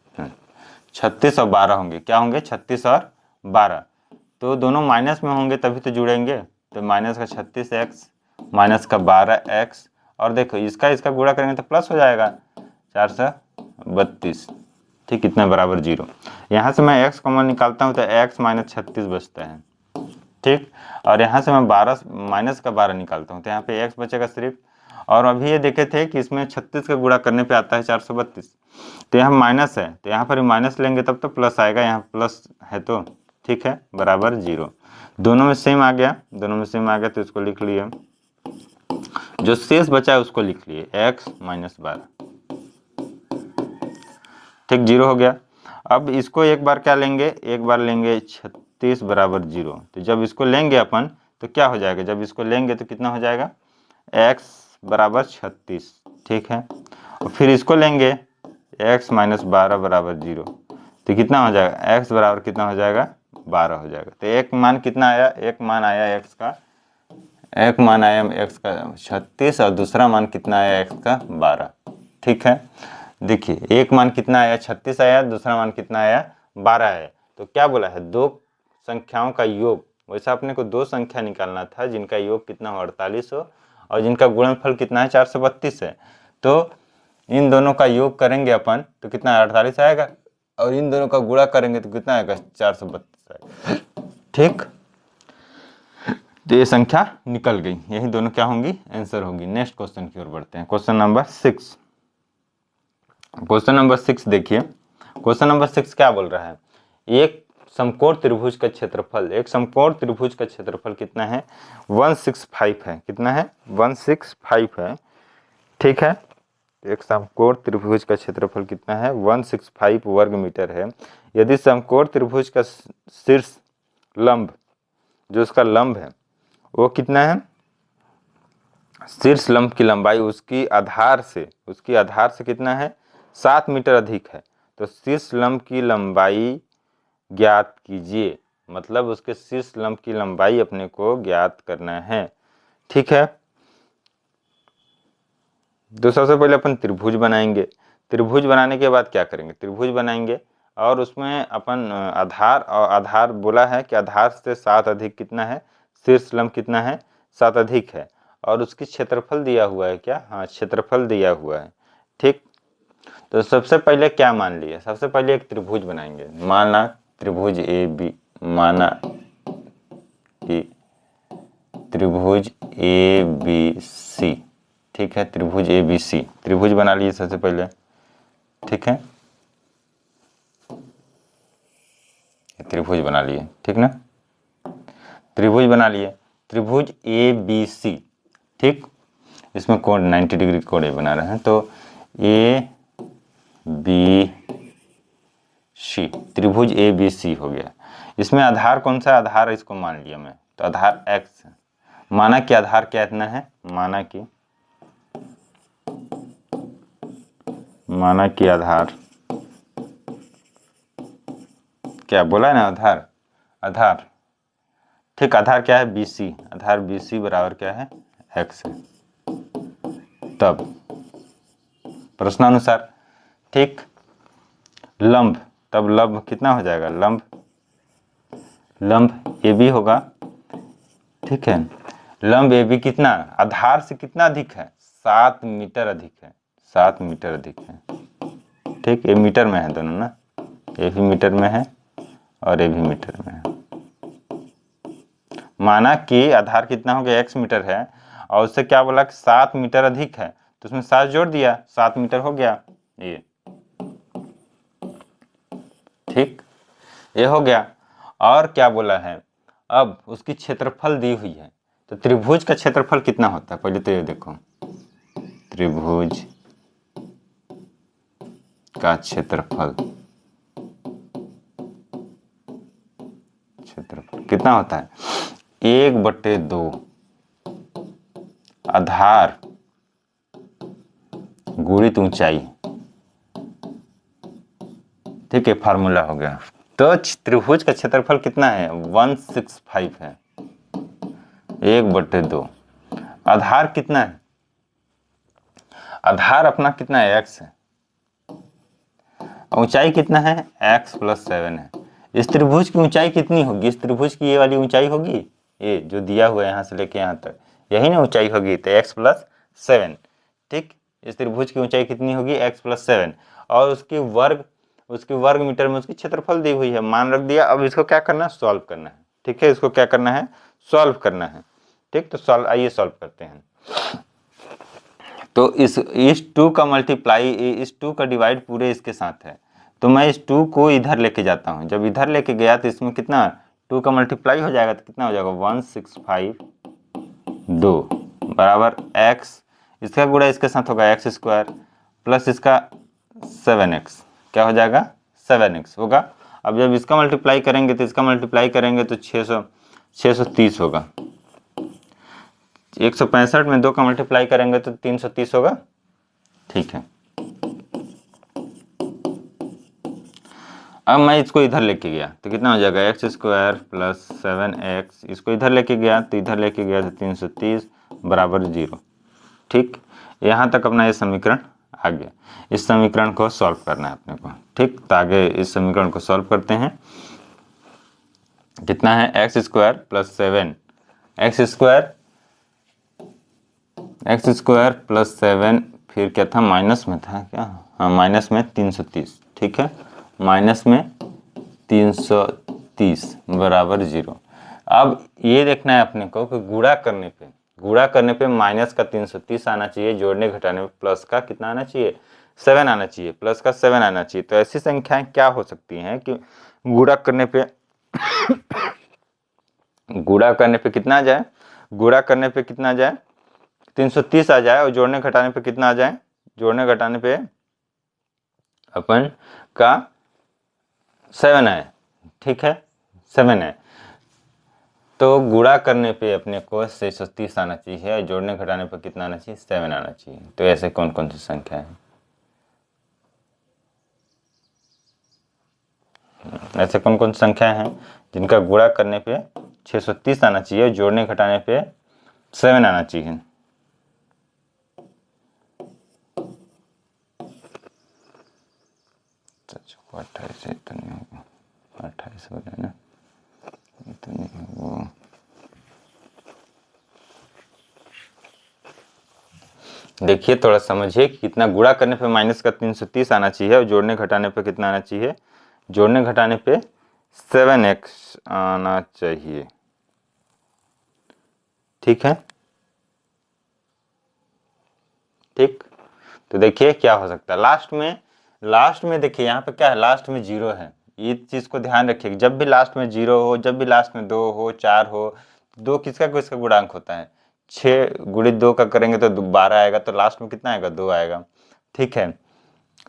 36 और 12 होंगे, क्या होंगे 36 और 12, तो दोनों माइनस में होंगे तभी तो जुड़ेंगे। तो माइनस का 36x माइनस का 12x, और देखो इसका गुणा करेंगे तो प्लस हो जाएगा 432, ठीक, इतना बराबर 0। यहाँ से मैं x कॉमन निकालता हूँ तो x माइनस 36 बचता है, ठीक, और यहाँ से मैं 12 माइनस का 12 निकालता हूँ तो यहाँ पे x बचेगा सिर्फ। और अभी ये देखे थे कि इसमें 36 का गुणा करने पे आता है 432, तो यहाँ माइनस है तो यहाँ पर माइनस लेंगे तब तो प्लस आएगा, यहाँ प्लस है तो ठीक है, बराबर 0। दोनों में सेम आ गया, दोनों में सेम आ गया तो इसको लिख लिए, जो शेष बचा है उसको लिख लिए x माइनस 12, ठीक, 0 हो गया। अब इसको एक बार क्या लेंगे, एक बार लेंगे 36 बराबर 0, तो जब इसको लेंगे अपन तो क्या हो जाएगा, जब इसको लेंगे तो कितना हो जाएगा, x बराबर 36, ठीक है, और फिर इसको लेंगे x माइनस 12 बराबर 0, तो कितना हो जाएगा, x बराबर कितना हो जाएगा, 12 हो जाएगा। तो एक मान कितना आया, एक मान आया x का, एक मान आया x का 36 और दूसरा मान कितना आया x का 12, ठीक है। देखिए एक मान कितना आया 36 आया, दूसरा मान कितना आया 12 आया, तो क्या बोला है, दो संख्याओं का योग, वैसा अपने को दो संख्या निकालना था जिनका योग कितना हो 48 हो और जिनका गुणनफल कितना है 432 है। तो इन दोनों का योग करेंगे अपन तो कितना 48 आएगा, और इन दोनों का गुणा करेंगे तो कितना आएगा 432 आएगा, ठीक। तो ये संख्या निकल गई, यही दोनों क्या होंगी, आंसर होगी। नेक्स्ट क्वेश्चन की ओर बढ़ते हैं, क्वेश्चन नंबर 6। क्वेश्चन नंबर 6 देखिए, क्वेश्चन नंबर 6 क्या बोल रहा है, एक समकोण त्रिभुज का क्षेत्रफल, एक समकोण त्रिभुज का क्षेत्रफल कितना है 165 है, कितना है 165 है, ठीक है। एक समकोण त्रिभुज का क्षेत्रफल कितना है 165 वर्ग मीटर है। यदि समकोण त्रिभुज का शीर्ष लंब, जो उसका लंब है वो कितना है, शीर्ष लंब की लंबाई उसकी आधार से कितना है 7 मीटर अधिक है, तो शीर्ष लंब की लंबाई ज्ञात कीजिए, मतलब उसके शीर्ष लंब की लंबाई अपने को ज्ञात करना है, ठीक है। तो सबसे पहले अपन त्रिभुज बनाएंगे, त्रिभुज बनाने के बाद क्या करेंगे, त्रिभुज बनाएंगे और उसमें अपन आधार बोला है कि आधार से 7 अधिक कितना है, शीर्ष लंब कितना है 7 अधिक है, और उसकी क्षेत्रफल दिया हुआ है क्या, हाँ क्षेत्रफल दिया हुआ है, ठीक। तो सबसे पहले क्या मान लिया, सबसे पहले एक त्रिभुज बनाएंगे, माना त्रिभुज ए बी, माना कि त्रिभुज ए बी सी, ठीक है, त्रिभुज ए बी सी, त्रिभुज बना लिए सबसे पहले, ठीक है, त्रिभुज बना लिए, ठीक ना, त्रिभुज बना लिए, त्रिभुज ए बी सी, ठीक, इसमें कोण 90 डिग्री कोण ए बना रहे हैं, तो ए बी सी, त्रिभुज ए बी सी हो गया। इसमें आधार कौन सा, आधार इसको मान लिया मैं, तो आधार x, माना कि आधार क्या इतना है, माना कि आधार क्या बोला है ना, आधार, आधार, ठीक, आधार क्या है BC, आधार BC बराबर क्या है x है। तब प्रश्नानुसार, ठीक, लंब, तब लंब कितना हो जाएगा, लंब AB होगा, ठीक है, लंब AB कितना, आधार से कितना अधिक है, 7 मीटर अधिक है, 7 मीटर अधिक है, ठीक, ये मीटर में है दोनों ना, ये भी मीटर में है और ये भी मीटर में है। माना कि आधार कितना हो गया, x मीटर है, और उससे क्या बोला कि 7 मीटर अधिक है, तो उसमें 7 जोड़ दिया, 7 मीटर हो गया ये, ठीक, ये हो गया। और क्या बोला है, अब उसकी क्षेत्रफल दी हुई है, तो त्रिभुज का क्षेत्रफल कितना होता है, पहले तो ये देखो, त्रिभुज का क्षेत्रफल कितना होता है, 1/2 आधार गुणित ऊंचाई, ठीक है, फार्मूला हो गया। तो त्रिभुज का क्षेत्रफल कितना है, 165 है, 1/2, आधार कितना है, आधार अपना कितना है, x है, ऊंचाई कितना है, x + 7 है। इस त्रिभुज की ऊंचाई कितनी होगी, इस त्रिभुज की ये वाली ऊंचाई होगी, ये जो दिया हुआ है यहाँ से लेके यहाँ तक, यही ना ऊंचाई होगी, तो x + 7, ठीक, इस त्रिभुज की ऊंचाई कितनी होगी, x + 7, और उसकी वर्ग मीटर में उसकी क्षेत्रफल दी हुई है, मान रख दिया। अब इसको क्या करना है, सॉल्व करना है, ठीक है, इसको क्या करना है, सॉल्व करना है, ठीक, तो आइए सॉल्व करते हैं। तो इस 2 का मल्टीप्लाई, इस 2 का डिवाइड पूरे इसके साथ है, तो मैं इस 2 को इधर लेके जाता हूँ, जब इधर लेके गया तो इसमें कितना 2 का मल्टीप्लाई हो जाएगा, तो कितना हो जाएगा 165 2 बराबर x, इसका गुणा इसके साथ होगा x² प्लस इसका 7x, क्या हो जाएगा 7x होगा। अब जब इसका मल्टीप्लाई करेंगे तो इसका मल्टीप्लाई करेंगे तो 630 होगा, 165 में 2 का मल्टीप्लाई करेंगे तो 330 होगा, ठीक है। अब मैं इसको इधर लेके गया तो कितना हो जाएगा x² प्लस 7x, इसको इधर लेके गया तो 330 बराबर 0, ठीक, यहाँ तक अपना ये समीकरण आ गया। इस समीकरण को सॉल्व करना है अपने को, ठीक, तो आगे इस समीकरण को सॉल्व करते हैं। कितना है x² प्लस 7 x² प्लस 7, फिर क्या था, माइनस में था क्या, हाँ माइनस में 330, ठीक है, माइनस में 330 बराबर 0। अब ये देखना है अपने को कि गुणा करने पे माइनस का 330 आना चाहिए, जोड़ने घटाने पे प्लस का कितना आना चाहिए, 7 आना चाहिए, प्लस का 7 आना चाहिए। तो ऐसी संख्याएं क्या हो सकती हैं कि गुणा करने पे कितना आ जाए, गुणा करने पे कितना आ जाए 330 आ जाए, और जोड़ने घटाने पे कितना आ जाए, जोड़ने घटाने पे अपन का 7 है, ठीक है, 7 है। तो गुणा करने पे अपने को 630 आना चाहिए, जोड़ने घटाने पर कितना आना चाहिए, 7 आना चाहिए। तो ऐसे कौन कौन सी संख्या है, ऐसे कौन कौन सी संख्या है जिनका गुणा करने पे 630 आना चाहिए, जोड़ने घटाने पे 7 आना चाहिए। तो 28 तो नहीं होगा, 28 हो जाए ना, तो नहीं वो देखिए थोड़ा समझिए कि कितना गुणा करने पे माइनस का 330 आना चाहिए और जोड़ने घटाने पे कितना आना चाहिए, जोड़ने घटाने पे 7x आना चाहिए। ठीक है, ठीक। तो देखिए क्या हो सकता है लास्ट में देखिए यहाँ पे क्या है, लास्ट में 0 है। ये चीज को ध्यान रखिए, जब भी लास्ट में 0 हो, जब भी लास्ट में 2 हो, 4 हो, 2 किसका गुणांक होता है, 6 गुणित 2 का करेंगे तो 12 आएगा, तो लास्ट में कितना आएगा, 2 आएगा। ठीक है,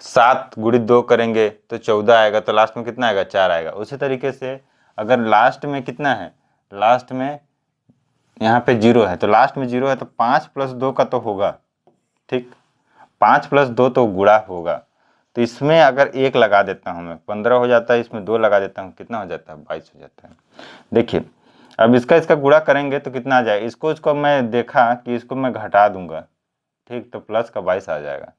7 गुणित 2 करेंगे तो 14 आएगा, तो लास्ट में कितना आएगा, 4 आएगा। उसी तरीके से अगर लास्ट में कितना है, लास्ट में यहाँ पे 0 है, तो लास्ट में 0 है तो 5 प्लस 2 का तो होगा। ठीक, 5 प्लस 2 तो गुणा होगा, तो इसमें अगर 1 लगा देता हूँ मैं 15 हो जाता है, इसमें 2 लगा देता हूँ कितना हो जाता है, 22 हो जाता है। देखिए अब इसका गुणा करेंगे तो कितना आ जाएगा, इसको मैं देखा कि इसको मैं घटा दूंगा। ठीक, तो प्लस का 22 आ जाएगा,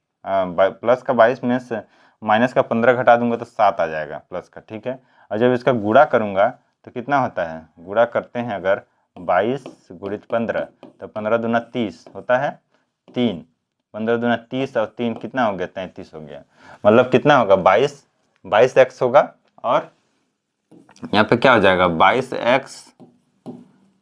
प्लस का 22 में से माइनस का 15 घटा दूंगा तो 7 आ जाएगा प्लस का। ठीक है, और जब इसका गुणा करूंगा तो कितना होता है, गुणा करते हैं अगर 22 गुणित 15 तो 15 दूना 30 होता है 3, 15 दूना 30 और 3 कितना हो गया, 33 हो गया। मतलब कितना होगा, 22x होगा, और यहाँ पे क्या हो जाएगा, 22x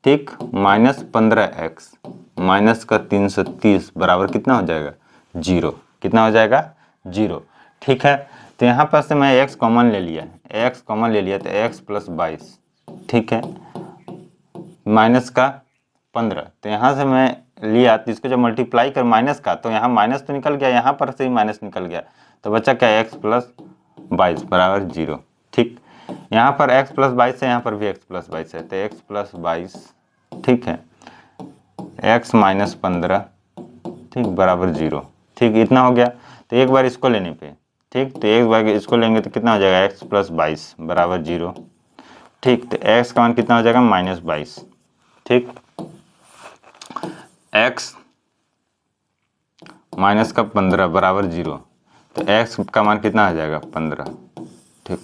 ठीक माइनस 15x माइनस का 330 बराबर कितना हो जाएगा, 0। कितना हो जाएगा, 0। ठीक है, तो यहाँ पर से मैं x कॉमन ले लिया, x कॉमन ले लिया तो x प्लस 22। ठीक है, माइनस का 15, तो यहाँ से मैं लिया तो इसको जब मल्टीप्लाई कर माइनस का, तो यहाँ माइनस तो निकल गया, यहाँ पर से ही माइनस निकल गया, तो बच्चा क्या, x प्लस 22 बराबर 0। ठीक, यहाँ पर x प्लस 22 है, यहाँ पर भी x प्लस 22 है, तो x प्लस 22 ठीक है, x माइनस 15 ठीक बराबर 0। ठीक, इतना हो गया। तो एक बार इसको लेने पे, ठीक, तो एक बार इसको लेंगे तो कितना हो जाएगा, x प्लस 22 बराबर 0। ठीक, तो x का मान कितना हो जाएगा, माइनस 22। ठीक, x माइनस का 15 बराबर 0, तो x का मान कितना आ जाएगा, 15। ठीक,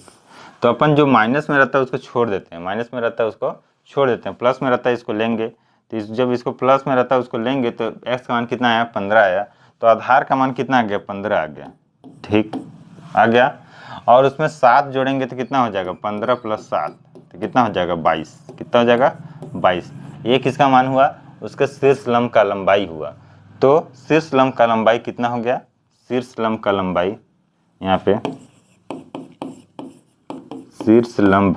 तो अपन जो माइनस में रहता है उसको छोड़ देते हैं, माइनस में रहता है उसको छोड़ देते हैं, प्लस में रहता है इसको लेंगे, तो जब इसको प्लस में रहता है उसको लेंगे तो x का मान कितना आया, 15 आया, तो आधार का मान कितना आ गया, 15 आ गया। ठीक, आ गया, और उसमें 7 जोड़ेंगे तो कितना हो जाएगा, 15 प्लस 7 तो कितना हो जाएगा, 22। कितना हो जाएगा, 22। ये किसका मान हुआ, उसके शीर्ष लंब का लंबाई हुआ। तो शीर्ष लंब का लंबाई कितना हो गया, शीर्ष लंब का लंबाई, यहाँ पे शीर्ष लंब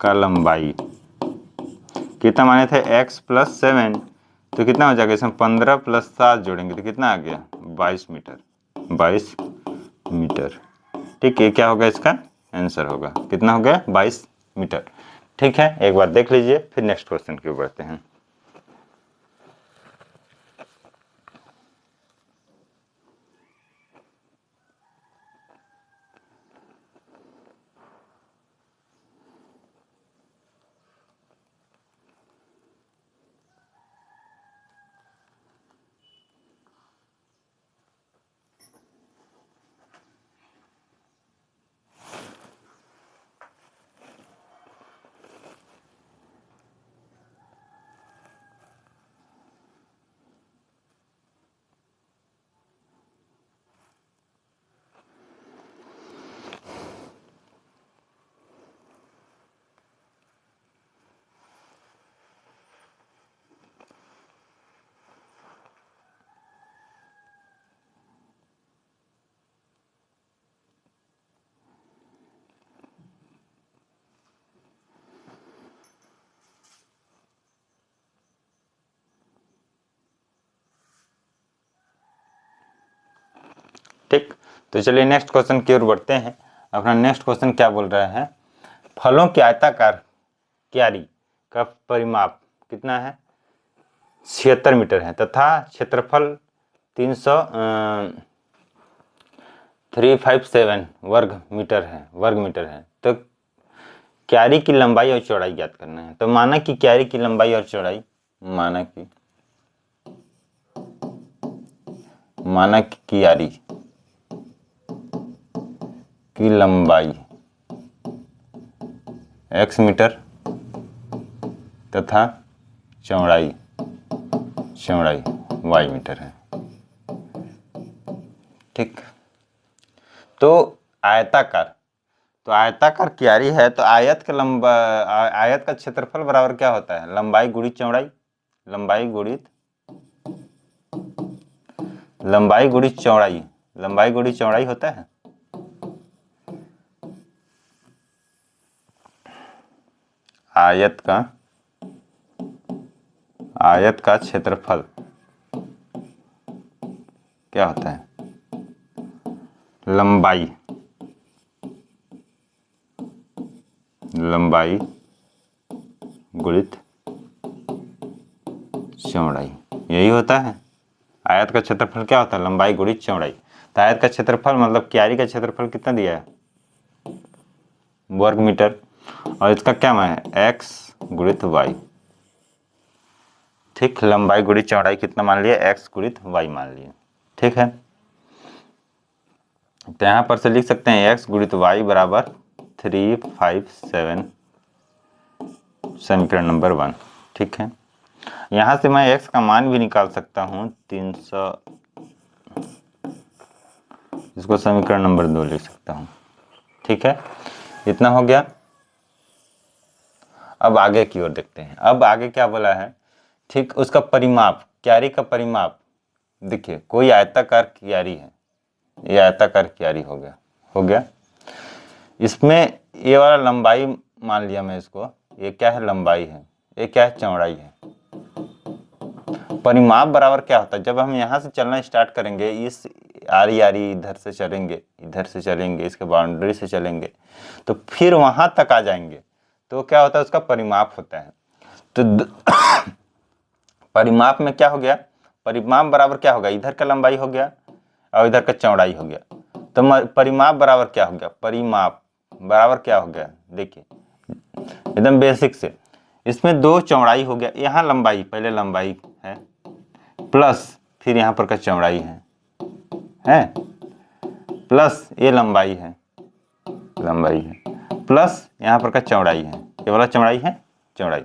का लंबाई कितना माने थे, x प्लस 7, तो कितना हो जाएगा, इसमें 15 प्लस 7 जोड़ेंगे तो कितना आ गया, 22 मीटर, 22 मीटर। ठीक है, क्या होगा, इसका आंसर होगा कितना हो गया, 22 मीटर। ठीक है, एक बार देख लीजिए, फिर नेक्स्ट क्वेश्चन की ओर बढ़ते हैं। ठीक, तो चलिए नेक्स्ट क्वेश्चन की ओर बढ़ते हैं। अपना नेक्स्ट क्वेश्चन क्या बोल रहा है, फलों की आयताकार क्यारी का परिमाप कितना है, 76 मीटर है, तथा क्षेत्रफल 357 वर्ग मीटर है। तो क्यारी की लंबाई और चौड़ाई ज्ञात करना है। तो माना कि क्यारी की लंबाई और चौड़ाई, माना कि क्यारी की लंबाई x मीटर तथा चौड़ाई वाई मीटर है। ठीक, तो आयताकार, तो आयताकार क्यारी है तो आयत का आयत का क्षेत्रफल बराबर क्या होता है? लंबाई गुणित चौड़ाई, लंबाई गुणित चौड़ाई, लंबाई गुणित चौड़ाई होता है। आयत का क्षेत्रफल क्या होता है? लंबाई गुणित चौड़ाई, यही होता है। आयत का क्षेत्रफल क्या होता है? लंबाई गुणित चौड़ाई। तो आयत का क्षेत्रफल मतलब क्यारी का क्षेत्रफल कितना दिया है? वर्ग मीटर, और इसका क्या मान है? x गुणित y। ठीक, लंबाई गुणित चौड़ाई कितना मान लिया? x गुणित y मान लिया। ठीक है, तो यहां पर से लिख सकते हैं x गुणित y बराबर 357, समीकरण नंबर 1। ठीक है, यहां से मैं x का मान भी निकाल सकता हूं 300, इसको समीकरण नंबर 2 लिख सकता हूं। ठीक है, इतना हो गया। अब आगे की ओर देखते हैं। अब आगे क्या बोला है? ठीक, उसका परिमाप, क्यारी का परिमाप। देखिए, कोई आयताकार क्यारी है, ये आयताकार क्यारी हो गया। इसमें ये वाला लंबाई मान लिया मैं इसको, ये क्या है? लंबाई है। ये क्या है? चौड़ाई है। परिमाप बराबर क्या होता है? जब हम यहाँ से चलना स्टार्ट करेंगे, इस आरी इधर से चलेंगे, इसके बाउंड्री से चलेंगे, तो फिर वहां तक आ जाएंगे, तो क्या होता है? उसका परिमाप होता है। तो परिमाप में क्या हो गया? परिमाप बराबर क्या होगा? इधर का लंबाई हो गया और इधर का चौड़ाई हो गया। तो परिमाप बराबर क्या हो गया? परिमाप बराबर क्या हो गया? देखिए एकदम बेसिक से, इसमें 2 चौड़ाई हो गया, यहाँ लंबाई, पहले लंबाई है प्लस फिर यहाँ पर का चौड़ाई है प्लस ये लंबाई है प्लस यहाँ पर का चौड़ाई है, ये वाला चौड़ाई।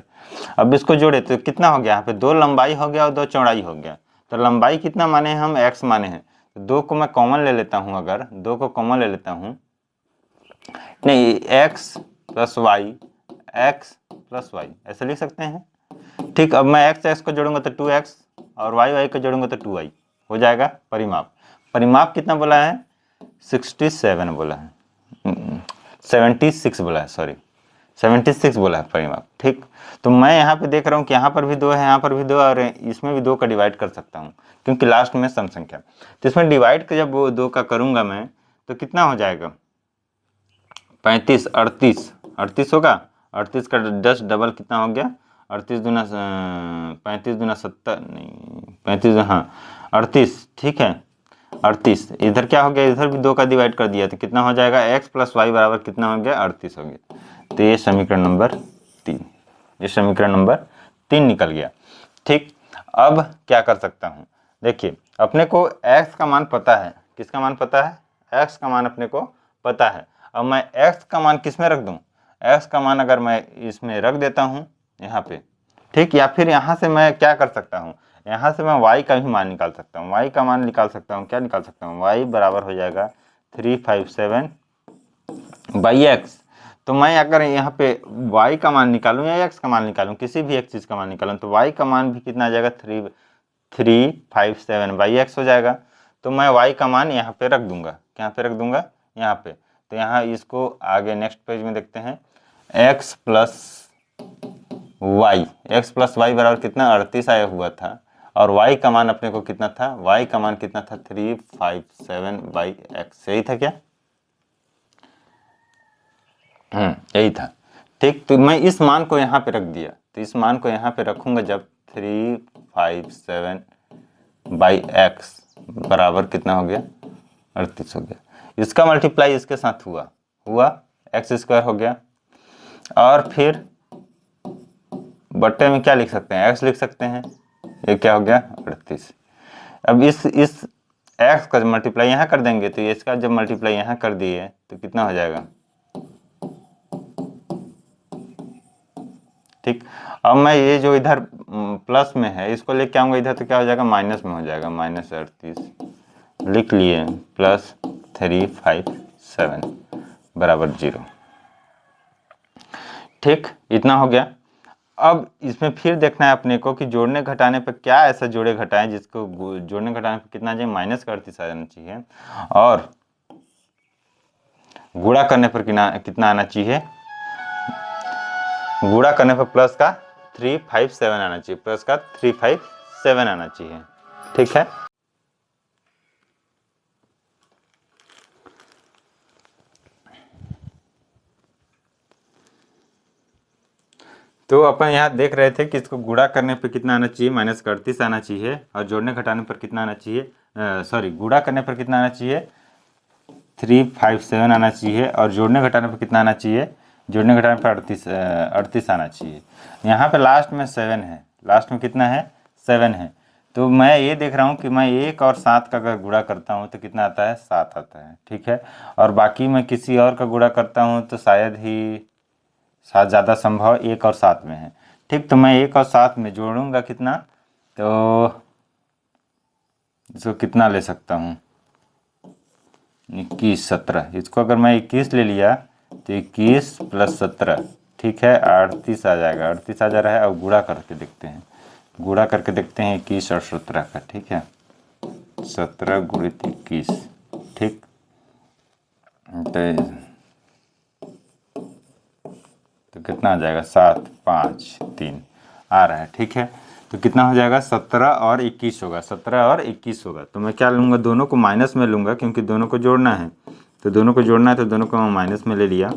अब इसको जोड़े तो कितना हो गया? यहाँ पे 2 लंबाई हो गया और 2 चौड़ाई हो गया। तो लंबाई कितना माने हम? x माने हैं। तो 2 को मैं कॉमन ले लेता हूँ, अगर 2 को कॉमन ले लेता हूँ, नहीं, x प्लस वाई ऐसे लिख सकते हैं। ठीक, अब मैं x को जोड़ूंगा तो 2x और y को जोड़ूंगा तो 2y हो जाएगा परिमाप कितना बोला है? 67 बोला है, 76 बोला है, सॉरी 76 बोला है परिमाप। ठीक, तो मैं यहाँ पे देख रहा हूँ कि यहाँ पर भी 2 है, यहाँ पर भी 2, और इसमें भी 2 का डिवाइड कर सकता हूँ क्योंकि लास्ट में सम संख्या। तो इसमें डिवाइड का जब वो 2 का करूँगा मैं तो कितना हो जाएगा? 35, 38 होगा। 38 का 10 डबल कितना हो गया? 38 दूना 35 दूना 70, नहीं 35, हाँ 38। ठीक है, 38, इधर क्या हो गया? इधर भी 2 का डिवाइड कर दिया तो कितना हो जाएगा? x प्लस वाई बराबर कितना हो गया? 38 हो गया। तो ये समीकरण नंबर 3 निकल गया। ठीक, अब क्या कर सकता हूँ? देखिए, अपने को x का मान पता है। किसका मान पता है? x का मान अपने को पता है। अब मैं x का मान किस में रख दूं? x का मान अगर मैं इसमें रख देता हूं यहाँ पे, ठीक, या फिर यहाँ से मैं क्या कर सकता हूँ? यहाँ से मैं y का भी मान निकाल सकता हूँ। y का मान निकाल सकता हूँ, क्या निकाल सकता हूँ? y बराबर हो जाएगा 357 बाई x। तो मैं अगर यहाँ पे y का मान निकालूं या x का मान निकालूं, किसी भी एक चीज़ का मान निकालूं, तो y का मान भी कितना आ जाएगा? 357 बाई x हो जाएगा। तो मैं y का मान यहाँ पे रख दूंगा, यहाँ पे रख दूंगा, यहाँ पे। तो यहाँ इसको आगे नेक्स्ट पेज में देखते हैं। x प्लस वाई बराबर कितना? 38 आया हुआ था, और y का मान अपने को कितना था? y का मान कितना था? 357 बाई x, यही था क्या? यही था। ठीक, तो मैं इस मान को यहाँ पे रख दिया, तो इस मान को यहाँ पे रखूंगा जब 357 बाई एक्स बराबर कितना हो गया? 38 हो गया। इसका मल्टीप्लाई इसके साथ हुआ एक्स स्क्वायर हो गया, और फिर बट्टे में क्या लिख सकते हैं? एक्स लिख सकते हैं। ये क्या हो गया? 38। अब इस एक्स का मल्टीप्लाई यहाँ कर देंगे, तो इसका जब मल्टीप्लाई यहाँ कर दिए तो कितना हो जाएगा? ठीक। अब मैं ये जो इधर प्लस में है इसको लेके आऊँगा इधर तो क्या हो जाएगा, माइनस में हो जाएगा, -38 लिख लिए, +357 बराबर 0। ठीक, इतना हो गया। अब इसमें फिर देखना है अपने को कि जोड़ने घटाने पर क्या ऐसा जोड़े घटाएं जिसको जोड़ने घटाने पर कितना चाहिए, -38 आ जाना चाहिए, और गुणा करने पर कितना आना चाहिए, गुणा करने पर प्लस का 357 आना चाहिए, प्लस का 357 आना चाहिए। ठीक है, तो अपन यहाँ देख रहे थे कि इसको गुणा करने पर कितना आना चाहिए, -38 आना चाहिए, और जोड़ने घटाने पर कितना आना चाहिए, सॉरी गुणा करने पर कितना आना चाहिए, 357 आना चाहिए, और जोड़ने घटाने पर कितना आना चाहिए, जोड़ने घटाने पर 38 आना चाहिए। यहाँ पे लास्ट में 7 है, लास्ट में कितना है, 7 है। तो मैं ये देख रहा हूँ कि मैं 1 और 7 का अगर गुणा करता हूँ तो कितना आता है, 7 आता है। ठीक है, और बाकी मैं किसी और का गुणा करता हूँ तो शायद ही 7 ज़्यादा संभव 1 और 7 में है। ठीक, तो मैं 1 और 7 में जोड़ूंगा कितना, तो इसको कितना ले सकता हूँ, 21 17, इसको अगर मैं 21 ले लिया तो 21 + 17, ठीक है 38 आ जाएगा, 38 आ जा रहा है। अब गुणा करके देखते हैं, गुणा करके देखते हैं 21 और 17 का। ठीक है, 17 × 21, ठीक, तो कितना आ जाएगा, 7 5 3 आ रहा है। ठीक है, तो कितना हो जाएगा, 17 और 21 होगा, 17 और 21 होगा। तो मैं क्या लूँगा, दोनों को माइनस में लूँगा क्योंकि दोनों को जोड़ना है, तो दोनों को जोड़ना है तो दोनों को मैं माइनस में ले लिया,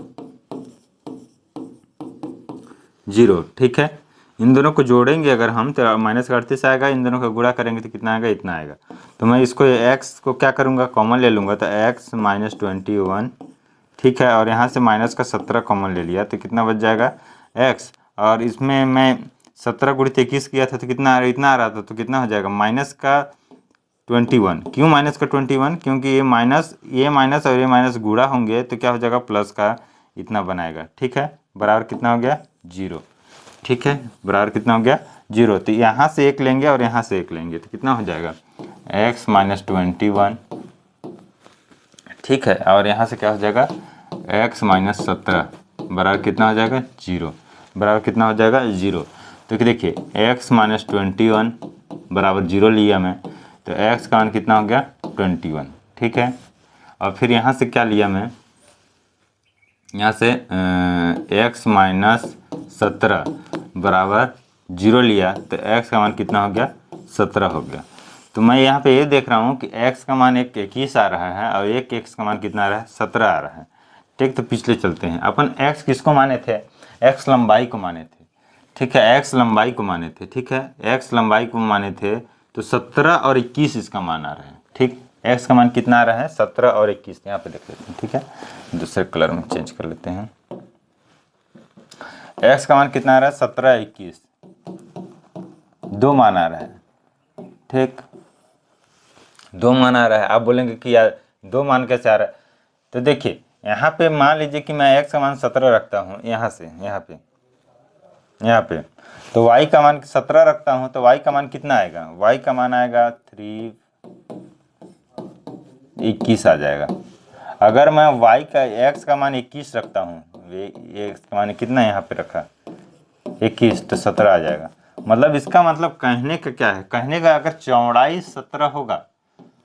0। ठीक है, इन दोनों को जोड़ेंगे अगर हम तो -38 आएगा, इन दोनों का गुणा करेंगे तो कितना आएगा, इतना आएगा। तो मैं इसको x को क्या करूँगा, कॉमन ले लूँगा, तो x -21, ठीक है, और यहाँ से माइनस का 17 कॉमन ले लिया तो कितना बच जाएगा, x, और इसमें मैं 17 × 21 किया था तो कितना इतना आ रहा था, तो कितना हो जाएगा, -21। क्यों -21, क्योंकि ये माइनस और ये माइनस गुणा होंगे तो क्या हो जाएगा, प्लस का इतना बनाएगा। ठीक है, बराबर कितना हो गया, 0। ठीक है, बराबर कितना हो गया, 0। तो यहाँ से 1 लेंगे और यहाँ से 1 लेंगे तो कितना हो जाएगा, x -21, ठीक है, और यहाँ से क्या हो जाएगा, x -17 बराबर कितना हो जाएगा, 0, बराबर कितना हो जाएगा, 0। तो देखिए x -21 बराबर 0 लिया मैं, तो x का मान कितना हो गया, 21। ठीक है, और फिर यहाँ से क्या लिया मैं, यहाँ से x -17 बराबर 0 लिया तो x का मान कितना हो गया, 17 हो गया। तो मैं यहाँ पे ये देख रहा हूँ कि x का मान 21 आ रहा है और एक x का मान कितना आ रहा है, 17 आ रहा है। ठीक, तो पिछले चलते हैं, अपन x किसको माने थे, x लंबाई को माने थे। ठीक है, x लंबाई को माने थे। ठीक है, x लंबाई को माने थे, तो 17 और 21 इसका मान आ रहा है। ठीक, x का मान कितना आ रहा है, 17 और 21, यहाँ पे देख लेते हैं। ठीक है, दूसरे कलर में चेंज कर लेते हैं, x का मान कितना आ रहा है, 17 21, 2 मान आ रहा है। ठीक, 2 मान आ रहा है। आप बोलेंगे कि यार 2 मान कैसे आ रहा है, तो देखिए यहाँ पे मान लीजिए कि मैं x का मान 17 रखता हूँ, यहाँ से यहाँ पे तो y का मान 17 रखता हूँ, तो y का मान कितना आएगा, y का मान आएगा 321 आ जाएगा। अगर मैं y का x का मान 21 रखता हूँ, x का मान कितना यहाँ पे रखा 21, तो 17 आ जाएगा। मतलब इसका मतलब कहने का क्या है, कहने का अगर चौड़ाई 17 होगा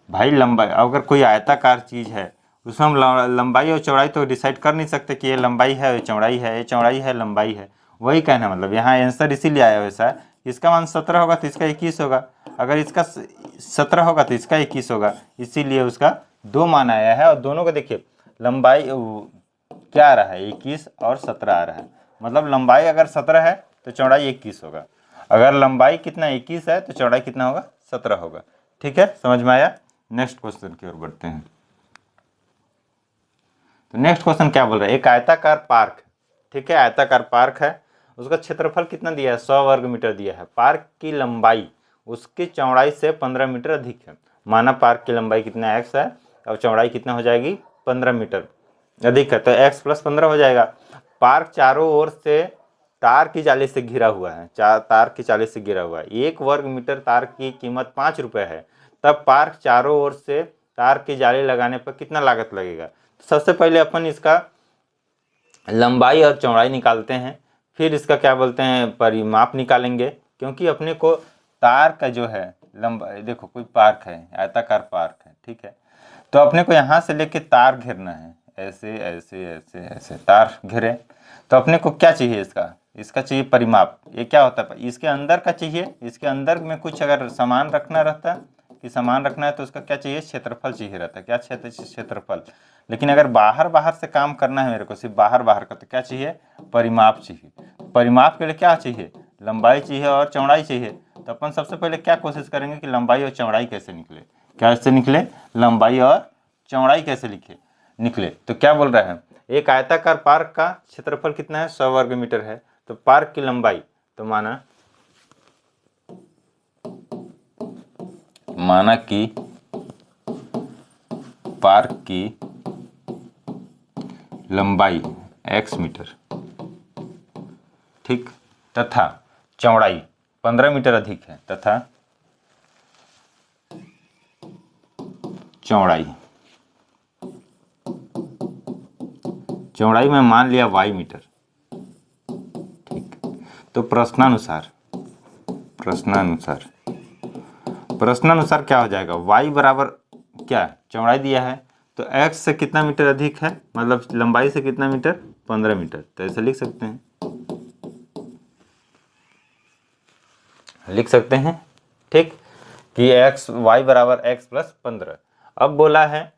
भाई, लंबाई अगर कोई आयताकार चीज़ है उसमें हम लंबाई और चौड़ाई तो डिसाइड कर नहीं सकते कि ये लंबाई है ये चौड़ाई है, ये चौड़ाई है लंबाई है, वही कहना मतलब यहाँ आंसर इसीलिए आया वैसा है। इसका मान 17 होगा तो इसका 21 होगा, अगर इसका 17 होगा तो इसका 21 होगा, इसीलिए उसका 2 मान आया है। और दोनों को देखिए लंबाई क्या आ रहा है, 21 और 17 आ रहा है, मतलब लंबाई अगर 17 है तो चौड़ाई 21 होगा, अगर लंबाई कितना 21 है तो चौड़ाई कितना होगा, 17 होगा। ठीक है, समझ में आया। नेक्स्ट क्वेश्चन की ओर बढ़ते हैं। तो नेक्स्ट क्वेश्चन क्या बोल रहा है, एक आयताकार पार्क, ठीक है, आयताकार पार्क है, उसका क्षेत्रफल कितना दिया है, 100 वर्ग मीटर दिया है। पार्क की लंबाई उसकी चौड़ाई से 15 मीटर अधिक है। माना पार्क की लंबाई कितना x है और चौड़ाई कितना हो जाएगी, 15 मीटर अधिक है, तो x + 15 हो जाएगा। पार्क चारों ओर से तार की जाली से घिरा हुआ है, तार की जाली से घिरा हुआ है, 1 वर्ग मीटर तार की कीमत 5 रुपये है, तब पार्क चारों ओर से तार की जाली लगाने पर कितना लागत लगेगा। तो सबसे पहले अपन इसका लंबाई और चौड़ाई निकालते हैं, फिर इसका क्या बोलते हैं परिमाप निकालेंगे, क्योंकि अपने को तार का जो है लंबाई, देखो कोई पार्क है, आयताकार पार्क है, ठीक है, तो अपने को यहाँ से लेके तार घेरना है, ऐसे ऐसे ऐसे ऐसे तार घेरे, तो अपने को क्या चाहिए इसका चाहिए परिमाप। ये क्या होता है, इसके अंदर का चाहिए, इसके अंदर में कुछ अगर सामान रखना रहता है कि सामान रखना है तो उसका क्या चाहिए, क्षेत्रफल चाहिए रहता है, क्या क्षेत्रफल। लेकिन अगर बाहर से काम करना है मेरे को, सिर्फ बाहर का, तो क्या चाहिए, परिमाप चाहिए। परिमाप के लिए क्या चाहिए, लंबाई चाहिए और चौड़ाई चाहिए। तो अपन सबसे पहले क्या कोशिश करेंगे कि लंबाई और चौड़ाई कैसे निकले, कैसे निकले, लंबाई और चौड़ाई कैसे निकले। तो क्या बोल रहा है, एक आयताकार पार्क का क्षेत्रफल कितना है, 100 वर्ग मीटर है, तो पार्क की लंबाई, तो माना कि पार्क की लंबाई x मीटर, ठीक, तथा चौड़ाई 15 मीटर अधिक है, तथा चौड़ाई में मान लिया y मीटर, ठीक। तो प्रश्नानुसार क्या हो जाएगा, y बराबर क्या, चौड़ाई दिया है, तो x से कितना मीटर अधिक है, मतलब लंबाई से कितना मीटर, 15 मीटर। तो ऐसे लिख सकते हैं, ठीक, कि y बराबर x प्लस 15। अब बोला है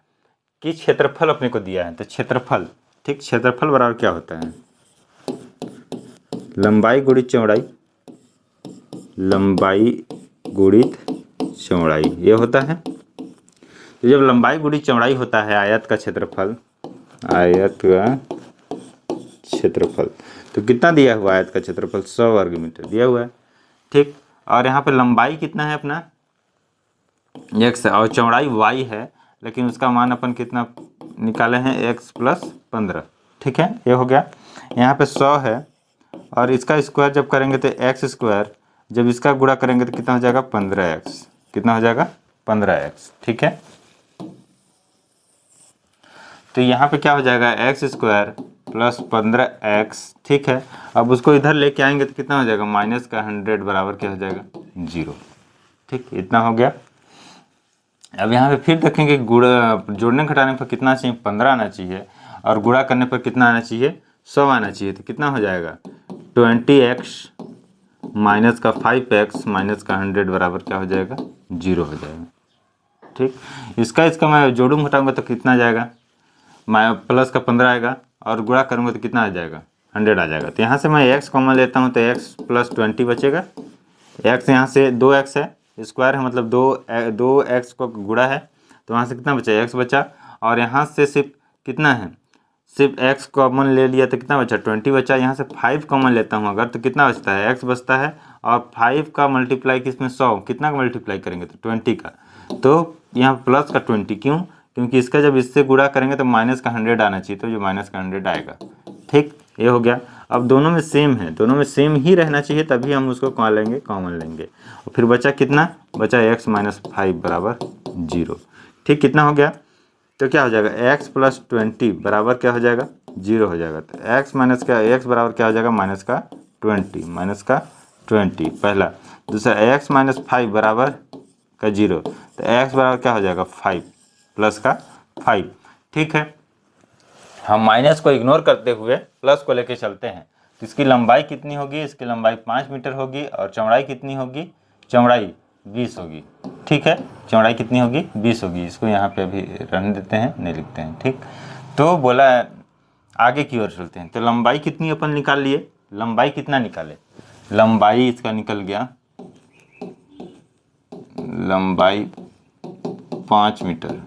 कि क्षेत्रफल अपने को दिया है, तो क्षेत्रफल, ठीक, क्षेत्रफल बराबर क्या होता है, लंबाई गुणित चौड़ाई, ये होता है। तो जब लंबाई गुणित चौड़ाई होता है आयत का क्षेत्रफल, तो कितना दिया हुआ है, आयत का क्षेत्रफल 100 वर्ग मीटर दिया हुआ है, ठीक। और यहाँ पे लंबाई कितना है अपना x और चौड़ाई y है, लेकिन उसका मान अपन कितना निकाले हैं, x प्लस 15, ठीक है, ये हो गया। यहाँ पे 100 है और इसका स्क्वायर जब करेंगे तो x स्क्वायर, जब इसका गुणा करेंगे तो कितना हो जाएगा, 15x, कितना हो जाएगा, 15x, ठीक है। तो यहाँ पे क्या हो जाएगा, x स्क्वायर प्लस 15x, ठीक है। अब उसको इधर लेके आएंगे तो कितना हो जाएगा, माइनस का 100 बराबर क्या हो जाएगा, 0, ठीक, इतना हो गया। अब यहाँ पे फिर देखेंगे गुणा, जोड़ने घटाने पर कितना चाहिए, 15 आना चाहिए, और गुणा करने पर कितना आना चाहिए, 100 आना चाहिए। तो कितना हो जाएगा, 20x माइनस का 5x माइनस का 100 बराबर क्या हो जाएगा, 0 हो जाएगा, ठीक। इसका मैं जोड़ूँ घटाऊंगा तो कितना आ जाएगा, मैं प्लस का 15 आएगा और गुणा करूँगा तो कितना आ जाएगा, 100 आ जाएगा। तो यहाँ से मैं x कॉमन लेता हूँ तो x प्लस 20 बचेगा, x यहाँ से 2x है, स्क्वायर है मतलब 2x को गुणा है, तो वहाँ से कितना बचा, x बचा, और यहाँ से सिर्फ कितना है, सिर्फ x कॉमन ले लिया तो कितना बचा, 20 बचा। यहाँ से 5 कॉमन लेता हूँ अगर, तो कितना बचता है, x बचता है, और 5 का मल्टीप्लाई किसमें, 100, कितना का मल्टीप्लाई करेंगे, तो 20 का, तो यहाँ प्लस का 20, क्यों, क्योंकि इसका जब इससे गुणा करेंगे तो माइनस का 100 आना चाहिए, तो जो माइनस का 100 आएगा, ठीक, ये हो गया। अब दोनों में सेम है, दोनों में सेम ही रहना चाहिए, तभी हम उसको कौन लेंगे, कॉमन लेंगे, और फिर बचा कितना, बचा x माइनस 5 बराबर 0, ठीक, कितना हो गया। तो क्या हो जाएगा, x प्लस 20 बराबर क्या हो जाएगा, 0 हो जाएगा। तो x माइनस का x बराबर क्या हो जाएगा, माइनस का 20 पहला। दूसरा x माइनस 5 बराबर का 0, तो x बराबर क्या हो जाएगा, 5 प्लस का 5, ठीक है। हम माइनस को इग्नोर करते हुए प्लस को लेके चलते हैं, तो इसकी लंबाई कितनी होगी, इसकी लंबाई 5 मीटर होगी, और चौड़ाई कितनी होगी, चौड़ाई 20 होगी, ठीक है, चौड़ाई कितनी होगी, 20 होगी। इसको यहाँ पे अभी रहने देते हैं, नहीं लिखते हैं, ठीक। तो बोला आगे की ओर चलते हैं, तो लंबाई कितनी अपन निकाल लिए, लंबाई कितना निकाले, लंबाई इसका निकल गया, लंबाई 5 मीटर,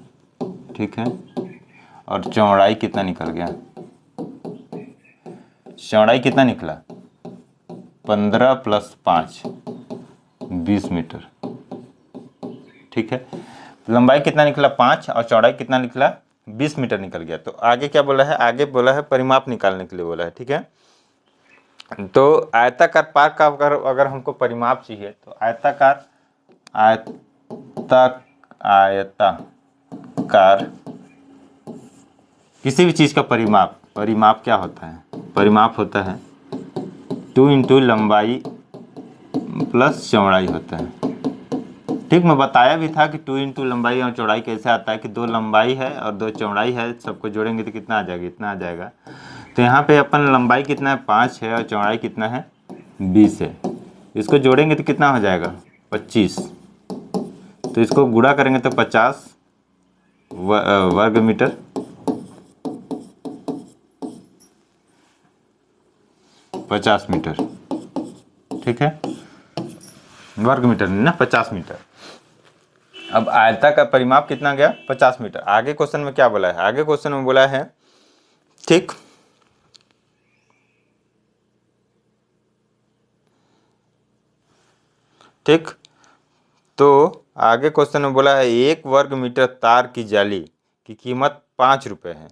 ठीक है, और चौड़ाई कितना निकल गया, चौड़ाई कितना निकला, 15 प्लस 5 20 मीटर, ठीक है। लंबाई कितना निकला, 5, और चौड़ाई कितना निकला, 20 मीटर निकल गया। तो आगे क्या बोला है, आगे बोला है परिमाप निकालने के लिए बोला है, ठीक है। तो आयताकार पार्क का अगर हमको परिमाप चाहिए तो आयताकार किसी भी चीज़ का परिमाप क्या होता है? परिमाप होता है 2 इंटू लंबाई प्लस चौड़ाई होता है। ठीक, मैं बताया भी था कि 2 इंटू लंबाई और चौड़ाई कैसे आता है कि 2 लंबाई है और 2 चौड़ाई है, सबको जोड़ेंगे तो कितना आ जाएगा? इतना आ जाएगा। तो यहाँ पे अपन लंबाई कितना है? 5 है और चौड़ाई कितना है? 20 है। इसको जोड़ेंगे तो कितना हो जाएगा? 25। तो इसको गुणा करेंगे तो 50 वर्ग मीटर, 50 मीटर। ठीक है, वर्ग मीटर नहीं ना, 50 मीटर। अब आयता का परिमाप कितना गया? 50 मीटर। आगे क्वेश्चन में क्या बोला है? आगे क्वेश्चन में बोला है, ठीक, ठीक, तो आगे क्वेश्चन में बोला है 1 वर्ग मीटर तार की जाली की कीमत 5 रुपये है।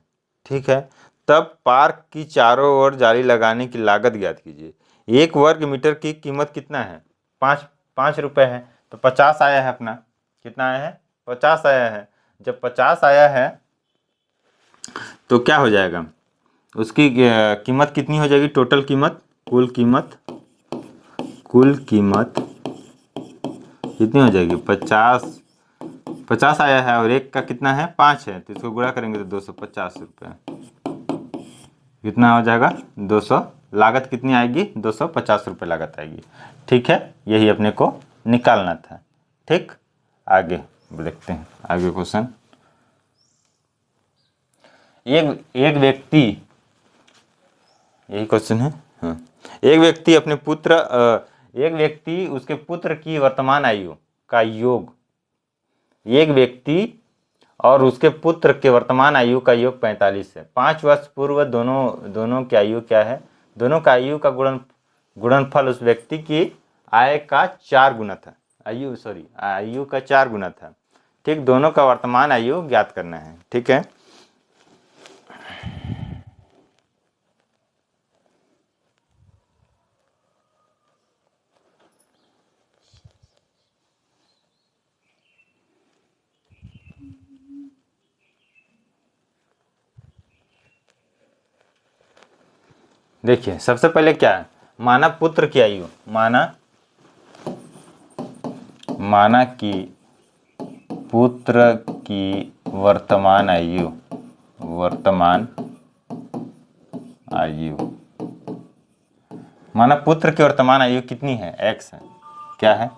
ठीक है, तब पार्क की चारों ओर जाली लगाने की लागत ज्ञात कीजिए। 1 वर्ग मीटर की कीमत कितना है? 5 रुपये है। तो 50 आया है अपना। कितना आया है? 50 आया है। जब 50 आया है तो क्या हो जाएगा? उसकी कीमत कितनी हो जाएगी? टोटल कीमत, कुल कीमत कितनी हो जाएगी? 50 आया है और 1 का कितना है? 5 है, तो इसको गुणा करेंगे तो 250 रुपये। कितना हो जाएगा? 200। लागत कितनी आएगी? 250 रुपये लागत आएगी। ठीक है, यही अपने को निकालना था। ठीक, आगे देखते हैं आगे क्वेश्चन। एक व्यक्ति, यही क्वेश्चन है। हाँ, एक व्यक्ति उसके पुत्र की वर्तमान आयु का योग, एक व्यक्ति और उसके पुत्र के वर्तमान आयु का योग 45 है। 5 वर्ष पूर्व दोनों की आयु क्या है? दोनों का आयु का गुणनफल उस व्यक्ति की आय का 4 गुना था। आयु का 4 गुना था। ठीक, दोनों का वर्तमान आयु ज्ञात करना है। ठीक है, देखिए सबसे पहले क्या है? माना पुत्र की आयु, माना कि पुत्र की वर्तमान आयु माना पुत्र की वर्तमान आयु कितनी है? x है। क्या है?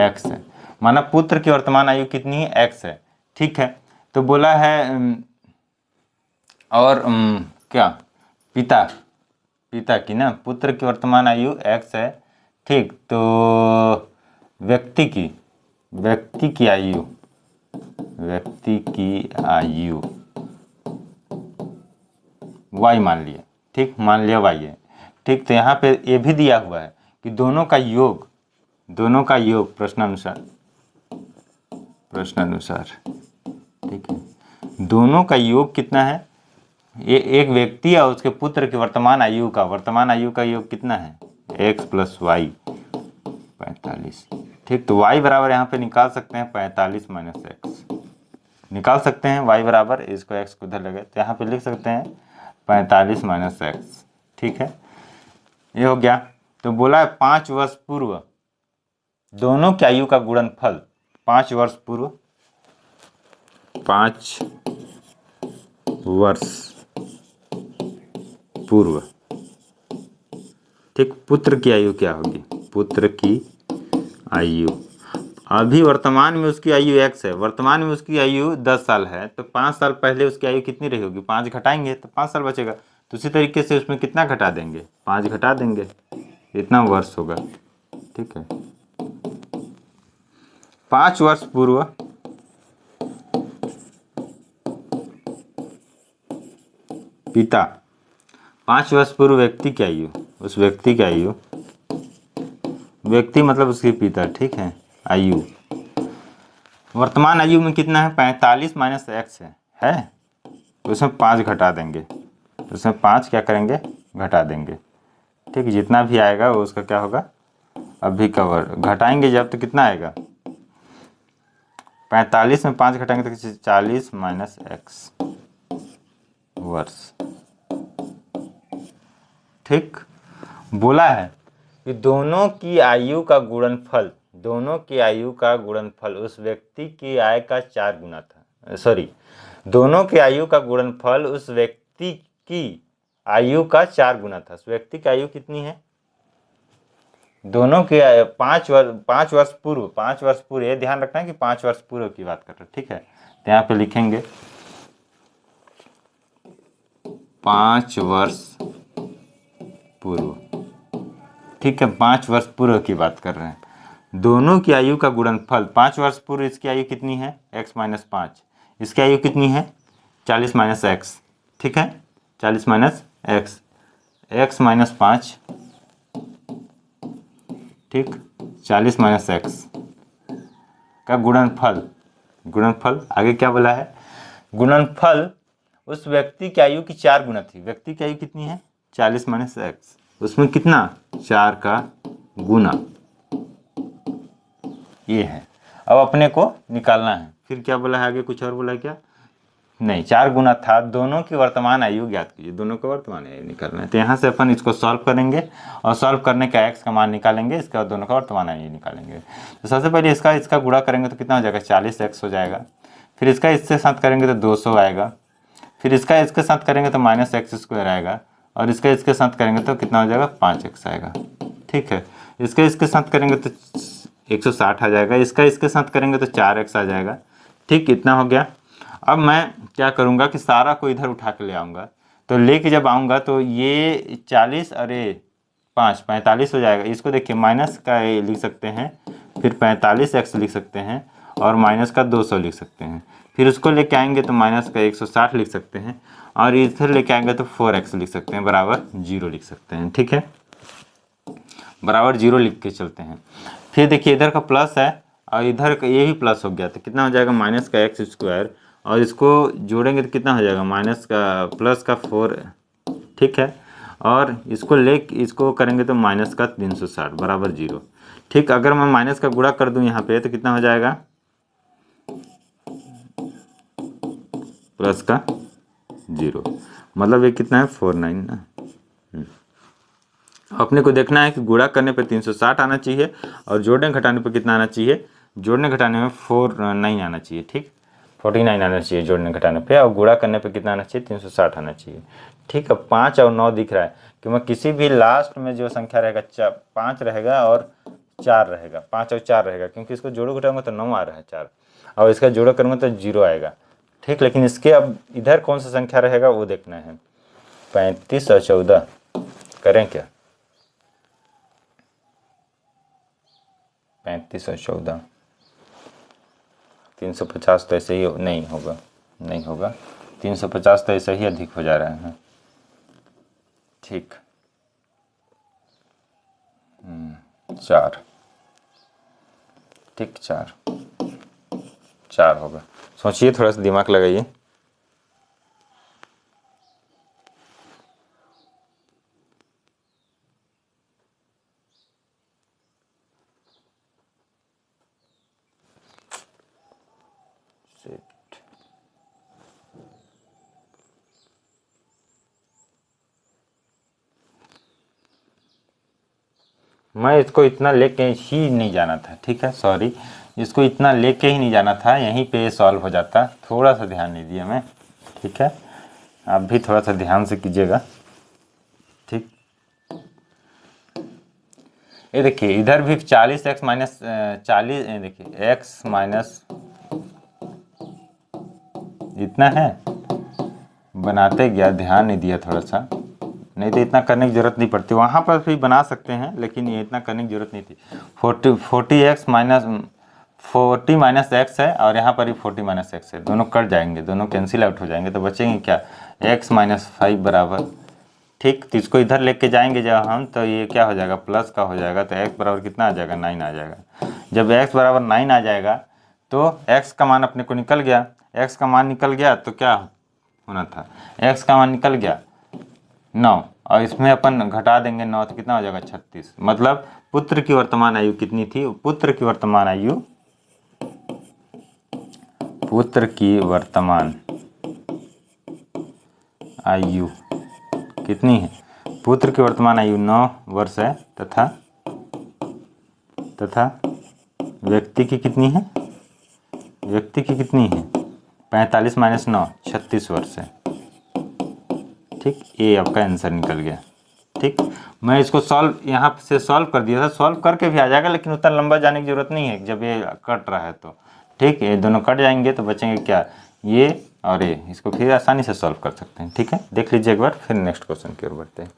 x है। माना पुत्र की वर्तमान आयु कितनी है? x है। ठीक है, तो बोला है और क्या? पिता की ना, पुत्र की वर्तमान आयु x है। ठीक, तो व्यक्ति की आयु y मान लिया। ठीक, मान लिया y है। ठीक, तो यहाँ पे ये भी दिया हुआ है कि दोनों का योग प्रश्नानुसार ठीक है, दोनों का योग कितना है? ये एक व्यक्ति और उसके पुत्र की वर्तमान आयु का योग कितना है? x plus y 45। ठीक, तो y बराबर यहाँ पे निकाल सकते हैं 45 माइनस एक्स निकाल सकते हैं। y बराबर, इसको x को उधर लगे तो यहाँ पे लिख सकते हैं 45 माइनस एक्स। ठीक है, ये हो गया। तो बोला है 5 वर्ष पूर्व दोनों की आयु का गुणनफल, 5 वर्ष पूर्व, ठीक, पुत्र की आयु क्या होगी? पुत्र की आयु, अभी वर्तमान में उसकी आयु x है, वर्तमान में उसकी आयु 10 साल है, तो 5 साल पहले उसकी आयु कितनी रही होगी? 5 घटाएंगे तो 5 साल बचेगा। तो उसी तरीके से उसमें कितना घटा देंगे? 5 घटा देंगे, इतना वर्ष होगा। ठीक है, 5 वर्ष पूर्व पिता, 5 वर्ष पूर्व व्यक्ति की आयु, उस व्यक्ति की आयु, व्यक्ति मतलब उसके पिता, ठीक है, आयु, वर्तमान आयु में कितना है? 45 माइनस एक्स है, तो उसमें 5 घटा देंगे, तो उसमें 5 क्या करेंगे? घटा देंगे। ठीक, जितना भी आएगा वो उसका क्या होगा, अभी कवर। घटाएंगे जब तो कितना आएगा, 45 में 5 घटाएंगे तो 40 माइनस एक्स वर्ष। ठीक, बोला है कि दोनों की आयु का गुणनफल, दोनों की आयु का गुणनफल उस व्यक्ति की आय का 4 गुना था। सॉरी, दोनों की आयु का गुणनफल उस व्यक्ति की आयु का 4 गुना था। उस व्यक्ति की आयु कितनी है, दोनों के 5 वर्ष पूर्व, 5 वर्ष पूर्व, ये ध्यान रखना है कि 5 वर्ष पूर्व की बात कर रहे हैं। ठीक है, तो यहाँ पे लिखेंगे 5 वर्ष पूर्व। ठीक है, 5 वर्ष पूर्व की बात कर रहे हैं। दोनों की आयु का गुणनफल, 5 वर्ष पूर्व इसकी आयु कितनी है, x माइनस 5, इसकी आयु कितनी है 40 माइनस एक्स। ठीक है, 40 माइनस एक्स, एक्स माइनस 5, ठीक, 40 माइनस एक्स का गुणनफल। गुणनफल आगे क्या बोला है, गुणनफल उस व्यक्ति की आयु की 4 गुना थी। व्यक्ति की आयु कितनी है 40 माइनस एक्स, उसमें कितना 4 का गुना, ये है। अब अपने को निकालना है। फिर क्या बोला है आगे, कुछ और बोला है क्या, नहीं, 4 गुना था। दोनों की वर्तमान आयु ज्ञात कीजिए, दोनों का वर्तमान आयु निकालना है। तो यहाँ से अपन इसको सॉल्व करेंगे और सॉल्व करने का x का मान निकालेंगे, इसके बाद दोनों का वर्तमान आयु निकालेंगे। तो सबसे पहले इसका गुणा करेंगे तो कितना हो जाएगा, 40x हो जाएगा। फिर इसका इससे साथ करेंगे तो 200 आएगा। फिर इसका इसके साथ करेंगे तो माइनस एक्स स्क्वायर आएगा। और इसका इसके साथ करेंगे तो कितना हो जाएगा, 5x आएगा। ठीक है, इसका इसके साथ करेंगे तो 160 आ जाएगा। इसका इसके साथ करेंगे तो 4x आ जाएगा। ठीक, इतना हो गया। अब मैं क्या करूँगा कि सारा को इधर उठा के ले आऊँगा। तो लेके जब आऊँगा तो ये 40 अरे 5 45 हो जाएगा। इसको देखिए माइनस का लिख सकते हैं, फिर 45x लिख सकते हैं और माइनस का 200 लिख सकते हैं। फिर उसको लेके आएंगे तो माइनस का 160 लिख सकते हैं और इधर लेके आएंगे तो 4x लिख सकते हैं, बराबर 0 लिख सकते हैं। ठीक है, बराबर 0 लिख के चलते हैं। फिर देखिए इधर का प्लस है और इधर का ये भी प्लस हो गया तो कितना हो जाएगा, माइनस का एक्स स्क्वायर, और इसको जोड़ेंगे तो कितना हो जाएगा, माइनस का प्लस का 4। ठीक है, और इसको करेंगे तो माइनस का 360 बराबर 0। ठीक, अगर मैं माइनस का गुणा कर दूं यहाँ पे तो कितना हो जाएगा, प्लस का 0, मतलब ये कितना है 49 ना। अपने को देखना है कि गुणा करने पे 360 आना चाहिए और जोड़ने घटाने पे कितना आना चाहिए, जोड़ने घटाने में 49 आना चाहिए। ठीक, 49 आना चाहिए जोड़ने घटाने पे, और गुणा करने पे कितना आना चाहिए, 360 आना चाहिए। ठीक है, 5 और 9 दिख रहा है कि मैं किसी भी लास्ट में जो संख्या रहेगा 5 रहेगा और 4 रहेगा, 5 और 4 रहेगा, क्योंकि इसको जोड़ो घटाऊंगा तो 9 आ रहा है 4, और इसका जोड़ो करूँगा तो 0 आएगा। ठीक, लेकिन इसके अब इधर कौन सा संख्या रहेगा वो देखना है। 35 और 14 करें क्या, 35 और 14, 350 तो ऐसे ही नहीं होगा, नहीं होगा, 350 तो ऐसे ही अधिक हो जा रहा है। ठीक, 4, ठीक 4 होगा। सोचिए, थोड़ा सा दिमाग लगाइए। मैं इसको इतना लेके ही नहीं जाना था। ठीक है, सॉरी, इसको इतना लेके ही नहीं जाना था, यहीं पे सॉल्व हो जाता। थोड़ा सा ध्यान नहीं दिया मैं। ठीक है, आप भी थोड़ा सा ध्यान से कीजिएगा। ठीक, ये देखिए इधर भी 40x माइनस 40, देखिए x माइनस इतना है, बनाते गया, ध्यान नहीं दिया थोड़ा सा, नहीं तो इतना करने की ज़रूरत नहीं पड़ती। वहाँ पर भी बना सकते हैं लेकिन ये इतना करने की ज़रूरत नहीं थी। 40 माइनस एक्स है और यहाँ पर भी 40 माइनस एक्स है, दोनों कट जाएंगे, दोनों कैंसिल आउट हो जाएंगे, तो बचेंगे क्या, x माइनस 5 बराबर। ठीक, तो इसको इधर लेके जाएंगे जब हम, तो ये क्या हो जाएगा, प्लस का हो जाएगा, तो x बराबर कितना आ जाएगा, 9 आ जाएगा। जब x बराबर 9 आ जाएगा तो x का मान अपने को निकल गया। x का मान निकल गया तो क्या होना था, x का मान निकल गया 9, और इसमें अपन घटा देंगे 9 तो कितना हो जाएगा 36। मतलब पुत्र की वर्तमान आयु कितनी थी? पुत्र की वर्तमान आयु, पुत्र की वर्तमान आयु कितनी है? पुत्र की वर्तमान आयु 9 वर्ष है तथा व्यक्ति की कितनी है? व्यक्ति की कितनी है? 45 माइनस 9 36 वर्ष है। ठीक, ये आपका आंसर निकल गया। ठीक, मैं इसको सॉल्व यहाँ से सॉल्व कर दिया था, सॉल्व करके भी आ जाएगा, लेकिन उतना लंबा जाने की जरूरत नहीं है जब ये कट रहा है तो। ठीक, ये दोनों कट जाएंगे तो बचेंगे क्या? ये और ये। इसको फिर आसानी से सॉल्व कर सकते हैं। ठीक है, देख लीजिए एक बार, फिर नेक्स्ट क्वेश्चन की ओर बढ़ते हैं।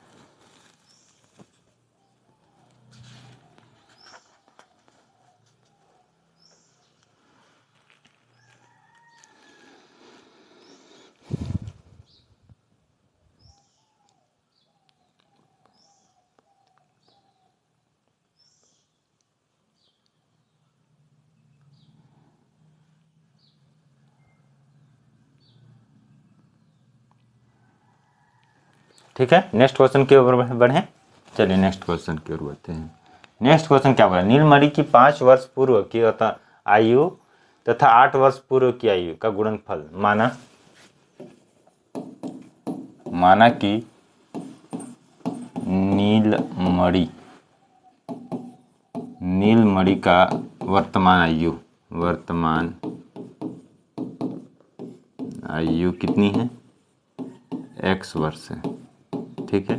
ठीक है, नेक्स्ट क्वेश्चन की ओर बढ़ें। चलिए नेक्स्ट क्वेश्चन की ओर बढ़ते हैं। नेक्स्ट क्वेश्चन क्या बोला? नीलमणि की 5 वर्ष पूर्व की आयु तथा 8 वर्ष पूर्व की आयु का गुणनफल माना कि नीलमणि का वर्तमान आयु कितनी है? x वर्ष है। ठीक है,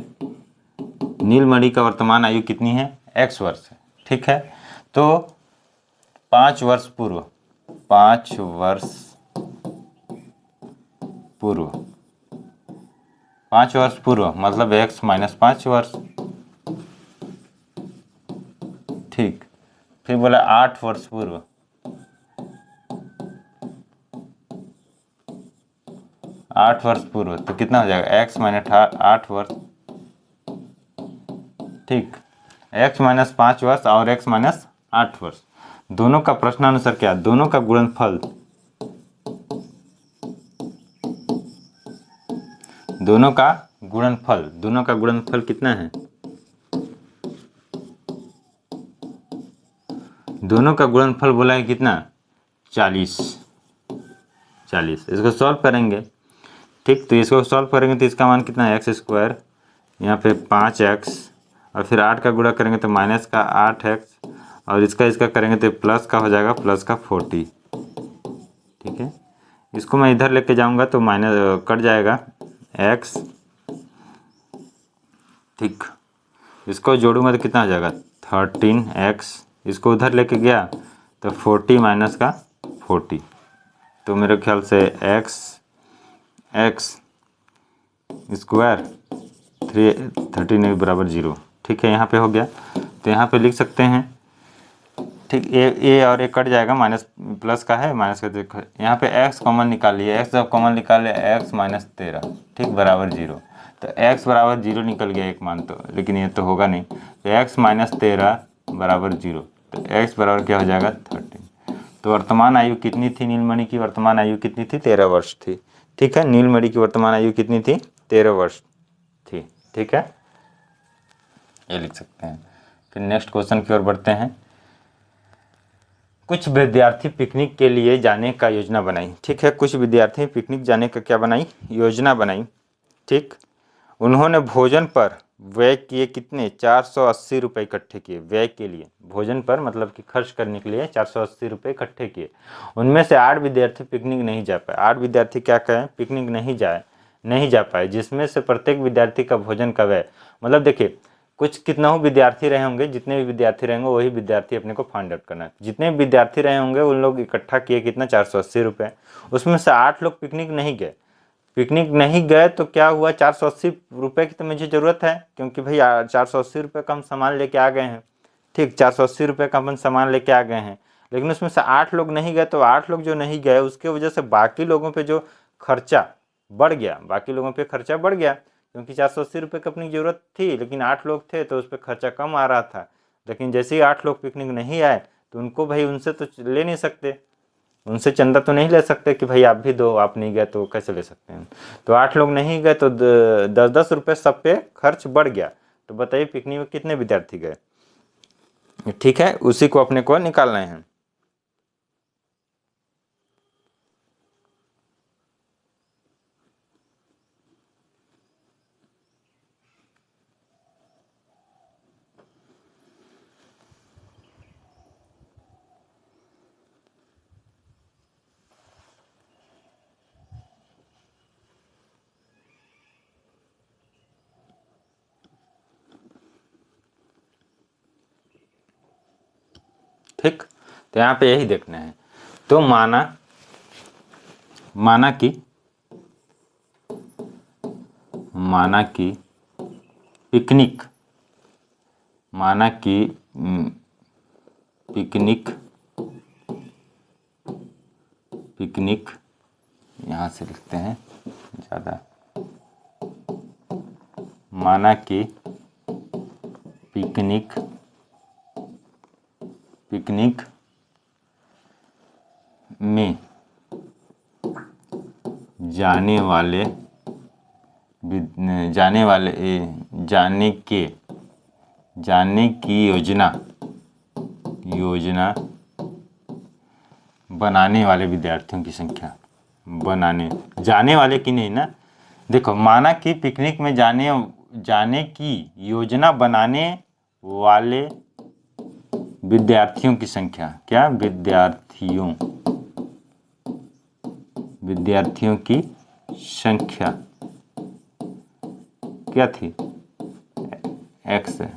नीलमणि का वर्तमान आयु कितनी है? x वर्ष है। ठीक है, तो 5 वर्ष पूर्व मतलब x माइनस 5 वर्ष। ठीक, फिर बोला 8 वर्ष पूर्व, 8 वर्ष पूर्व तो कितना हो जाएगा? x माइनस 8 वर्ष। ठीक, x माइनस 5 वर्ष और x माइनस 8 वर्ष, दोनों का प्रश्नानुसार क्या? दोनों का गुणनफल, दोनों का गुणनफल कितना है? दोनों का गुणनफल बोला है कितना? 40। इसको सॉल्व करेंगे। ठीक, तो इसको सॉल्व करेंगे तो इसका मान कितना है? x², यहाँ पे 5x, और फिर 8 का गुणा करेंगे तो माइनस का 8x, और इसका करेंगे तो प्लस का हो जाएगा, प्लस का 40। ठीक है, इसको मैं इधर लेके जाऊंगा तो माइनस कट जाएगा x। ठीक, इसको जोड़ूंगा तो कितना हो जाएगा? 13x। इसको उधर लेके गया तो 40 माइनस का 40, तो मेरे ख्याल से x² 13 बराबर 0। ठीक है, यहाँ पे हो गया, तो यहाँ पे लिख सकते हैं। ठीक, ए और ए कट जाएगा, माइनस प्लस का है, माइनस का देखो यहाँ पे x कॉमन निकाल लिए, x जब कॉमन निकाल लिया x माइनस 13, ठीक, बराबर 0। तो x बराबर 0 निकल गया एक मान तो, लेकिन ये तो होगा नहीं, तो x माइनस 13 बराबर 0, तो x बराबर क्या हो जाएगा? 13। तो वर्तमान आयु कितनी थी? नीलमणि की वर्तमान आयु कितनी थी? 13 वर्ष थी। ठीक है, नीलमणि की वर्तमान आयु कितनी थी? 13 वर्ष थी। ठीक है, ये लिख सकते हैं। फिर नेक्स्ट क्वेश्चन की ओर बढ़ते हैं। कुछ विद्यार्थी पिकनिक के लिए जाने का योजना बनाई। ठीक है, कुछ विद्यार्थी पिकनिक जाने का क्या बनाई? योजना बनाई। ठीक, उन्होंने भोजन पर व्यय किए कितने? 480 रुपये इकट्ठे किए। व्यय के लिए, भोजन पर मतलब कि खर्च करने के लिए 480 रुपये इकट्ठे किए। उनमें से 8 विद्यार्थी पिकनिक नहीं जा पाए। 8 विद्यार्थी क्या कहें? पिकनिक नहीं जा पाए, जिसमें से प्रत्येक विद्यार्थी का भोजन का व्यय, मतलब देखिए कुछ कितना हो विद्यार्थी रहे होंगे, जितने भी विद्यार्थी रहेंगे वही विद्यार्थी अपने को फाइंड आउट करना है। जितने भी विद्यार्थी रहे होंगे उन लोग इकट्ठा किए कितना? 480 रुपये। उसमें से 8 लोग पिकनिक नहीं गए तो क्या हुआ? 480 रुपये की तो मुझे ज़रूरत है, क्योंकि भाई 480 रुपये का हम सामान लेके आ गए हैं। ठीक, 480 रुपये का अपन सामान लेके आ गए हैं, लेकिन उसमें से 8 लोग नहीं गए, तो 8 लोग जो नहीं गए उसके वजह से बाकी लोगों पे जो खर्चा बढ़ गया, क्योंकि 480 रुपये की अपनी ज़रूरत थी, लेकिन 8 लोग थे तो उस पर खर्चा कम आ रहा था। लेकिन जैसे ही 8 लोग पिकनिक नहीं आए तो उनको भाई उनसे तो ले नहीं सकते, उनसे चंदा तो नहीं ले सकते कि भाई आप भी दो, आप नहीं गए तो कैसे ले सकते हैं। तो 8 लोग नहीं गए तो 10-10 रुपये सब पे खर्च बढ़ गया। तो बताइए पिकनिक में कितने विद्यार्थी गए। ठीक है, उसी को अपने को निकालना है। ठीक, तो यहाँ पे यही देखना है। तो माना कि पिकनिक यहाँ से लिखते हैं ज़्यादा। माना कि पिकनिक में जाने की योजना बनाने वाले विद्यार्थियों की संख्या, जाने वाले की नहीं ना, देखो माना कि पिकनिक में जाने की योजना बनाने वाले विद्यार्थियों की संख्या, क्या विद्यार्थियों की संख्या क्या थी, x है।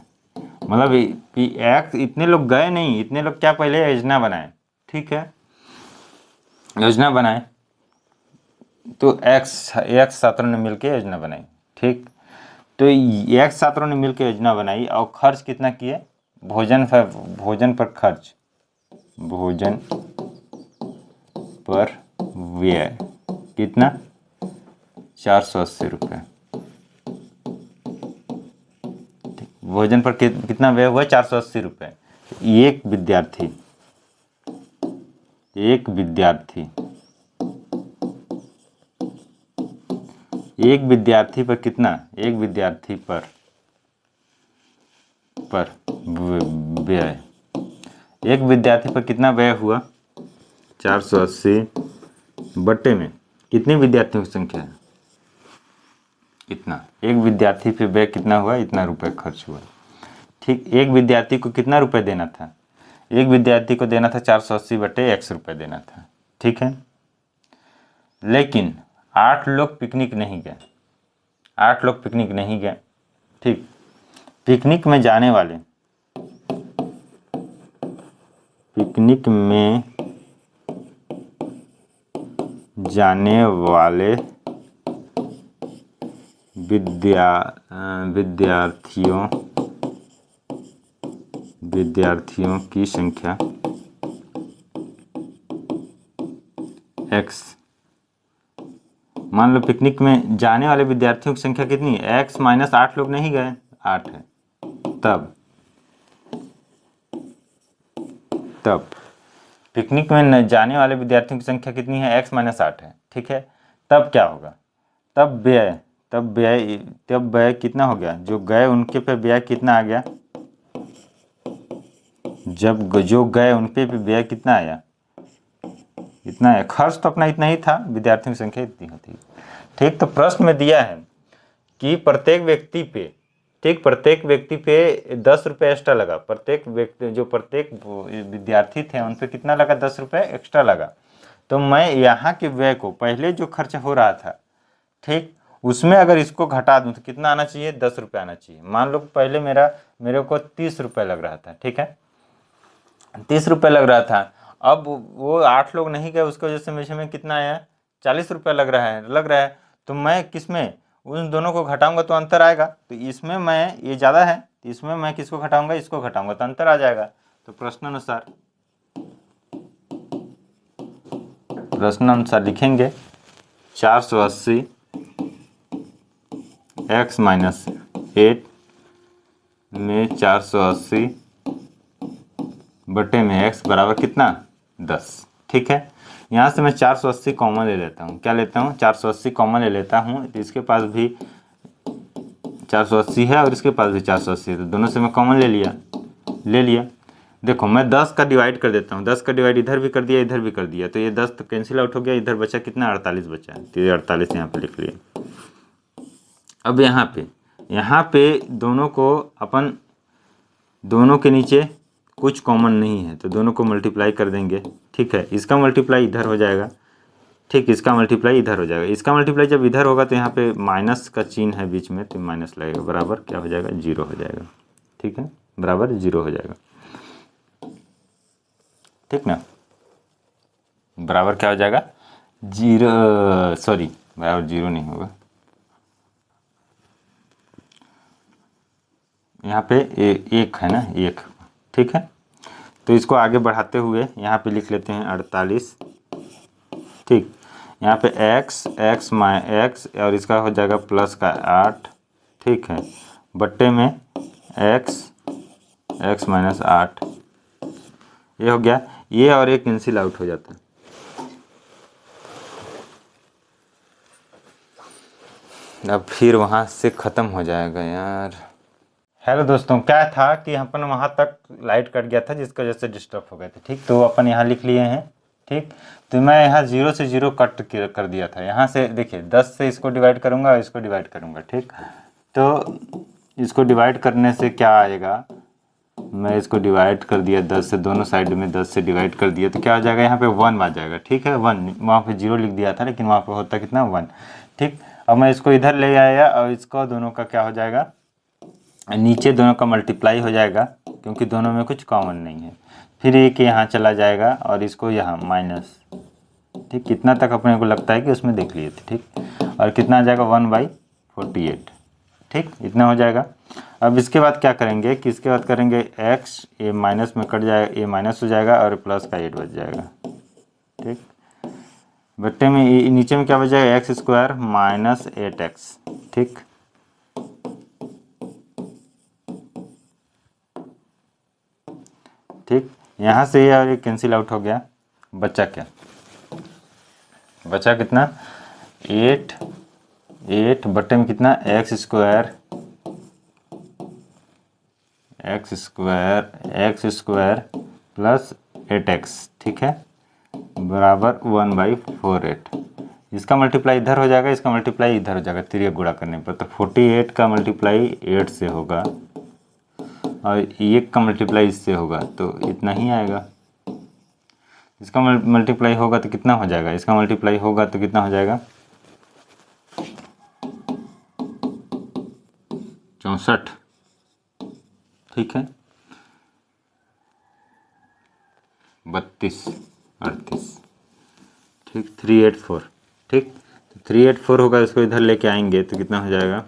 मतलब x, इतने लोग गए नहीं, इतने लोग क्या पहले योजना बनाए। ठीक है, योजना बनाए तो x छात्रों ने मिलकर योजना बनाई। ठीक, तो x छात्रों ने मिलकर योजना बनाई और खर्च कितना किए, भोजन पर खर्च, भोजन पर व्यय कितना, 480 रुपये। भोजन पर कितना व्यय हुआ, 480 रुपये। एक विद्यार्थी पर कितना, एक विद्यार्थी पर व्यय, एक विद्यार्थी पर कितना व्यय हुआ, 480 बट्टे में कितने विद्यार्थियों की संख्या है, इतना। एक विद्यार्थी पे व्यय कितना हुआ, इतना रुपए खर्च हुआ। ठीक, एक विद्यार्थी को कितना रुपए देना था, एक विद्यार्थी को देना था 480 बट्टे 100 रुपये देना था। ठीक है, लेकिन 8 लोग पिकनिक नहीं गए, 8 लोग पिकनिक नहीं गए। ठीक, पिकनिक में जाने वाले विद्यार्थियों की संख्या x। मान लो पिकनिक में जाने वाले विद्यार्थियों की संख्या कितनी है, x माइनस 8 लोग नहीं गए, 8 है। तब पिकनिक में जाने वाले विद्यार्थियों की संख्या कितनी है, x माइनस 8 है। ठीक है, तब क्या होगा, तब व्यय कितना हो गया, जो गए उनके पे व्यय कितना आ गया, जब जो गए उन पे व्यय कितना आया, इतना है। खर्च तो अपना इतना ही था, विद्यार्थियों की संख्या इतनी होती। ठीक, तो प्रश्न में दिया है कि प्रत्येक व्यक्ति पे 10 रुपये एक्स्ट्रा लगा, प्रत्येक विद्यार्थी थे उन पे कितना लगा, 10 रुपये एक्स्ट्रा लगा। तो मैं यहाँ के व्यय को, पहले जो खर्च हो रहा था, ठीक, उसमें अगर इसको घटा दूं तो कितना आना चाहिए, 10 रुपये आना चाहिए। मान लो पहले मेरे को 30 रुपये लग रहा था। ठीक है, 30 रुपये लग रहा था। अब वो 8 लोग नहीं गए, उसकी वजह से मुझे में कितना आया, 40 रुपये लग रहा है। तो मैं किसमें, उन दोनों को घटाऊंगा तो अंतर आएगा। तो इसमें मैं, ये ज़्यादा है तो इसमें मैं किसको घटाऊंगा, इसको घटाऊंगा तो अंतर आ जाएगा। तो प्रश्नानुसार लिखेंगे 480 x माइनस 8 में 480 बटे में x बराबर कितना, 10। ठीक है, यहाँ से मैं 480 कॉमन ले लेता हूँ। क्या लेता हूँ? 480 कॉमन ले लेता हूँ। तो इसके पास भी 480 है और इसके पास भी 480 है, तो दोनों से मैं कॉमन ले लिया। देखो मैं 10 का डिवाइड कर देता हूँ, 10 का डिवाइड इधर भी कर दिया इधर भी कर दिया, तो ये 10 तो कैंसिल आउट हो गया, इधर बचा कितना? 48 बचा, तो ये 48 यहाँ पे लिख लिया। अब यहाँ पे दोनों को अपन, दोनों के नीचे कुछ कॉमन नहीं है तो दोनों को मल्टीप्लाई कर देंगे। ठीक है, इसका मल्टीप्लाई इधर हो जाएगा, ठीक, इसका मल्टीप्लाई इधर हो जाएगा। इसका मल्टीप्लाई जब इधर होगा तो यहाँ पे माइनस का चिन्ह है बीच में, तो माइनस लगेगा, बराबर क्या हो जाएगा? 0 हो जाएगा। ठीक है, बराबर 0 हो जाएगा। ठीक ना, बराबर क्या हो जाएगा? 0, सॉरी बराबर 0 नहीं होगा, यहाँ पे एक है ना, 1। ठीक है, तो इसको आगे बढ़ाते हुए यहाँ पे लिख लेते हैं 48। ठीक, यहाँ पे x और इसका हो जाएगा प्लस का 8। ठीक है, बट्टे में x माइनस 8, ये हो गया। ये और एक कैंसिल आउट हो जाता है। अब फिर वहाँ से ख़त्म हो जाएगा यार। हेलो दोस्तों, क्या था कि अपन वहाँ तक लाइट कट गया था जिसकी वजह से डिस्टर्ब हो गए थे। ठीक, तो अपन यहाँ लिख लिए हैं। ठीक, तो मैं यहाँ 0 से 0 कट कर दिया था। यहाँ से देखिए 10 से इसको डिवाइड करूँगा और इसको डिवाइड करूँगा। ठीक, तो इसको डिवाइड करने से क्या आएगा? मैं इसको डिवाइड कर दिया 10 से, दोनों साइड में 10 से डिवाइड कर दिया, तो क्या हो जाएगा? यहाँ पे 1 आ जाएगा। ठीक है, 1, वहाँ पे 0 लिख दिया था लेकिन वहाँ पे होता कितना? 1। ठीक, अब मैं इसको इधर ले आया और इसको दोनों का क्या हो जाएगा? नीचे दोनों का मल्टीप्लाई हो जाएगा क्योंकि दोनों में कुछ कॉमन नहीं है। फिर एक यहाँ चला जाएगा और इसको यहाँ माइनस। ठीक, कितना तक अपने को लगता है कि उसमें देख लिए थे। ठीक, और कितना आ जाएगा? 1/48। ठीक, इतना हो जाएगा। अब इसके बाद क्या करेंगे कि इसके बाद करेंगे x, ये माइनस में कट जाएगा, ये माइनस हो जाएगा और प्लस का 8 बच जाएगा। ठीक, बट्टे में नीचे में क्या बच जाएगा? x² minus 8x। ठीक, ठीक, यहाँ से ये और ये कैंसिल आउट हो गया। बचा क्या? बचा कितना? 8 बट्टे में कितना? x² plus 8x। ठीक है, बराबर 1/48। इसका मल्टीप्लाई इधर हो जाएगा, इसका मल्टीप्लाई इधर हो जाएगा तिर्यक गुणा करने पर, तो 48 का मल्टीप्लाई 8 से होगा और 1 का मल्टीप्लाई इससे होगा, तो इतना ही आएगा। इसका मल्टीप्लाई होगा तो कितना हो जाएगा? इसका मल्टीप्लाई होगा तो कितना हो जाएगा? 64। ठीक है, 32, 38। ठीक, 384। ठीक, तो 384 होगा, इसको इधर लेके आएंगे तो कितना हो जाएगा?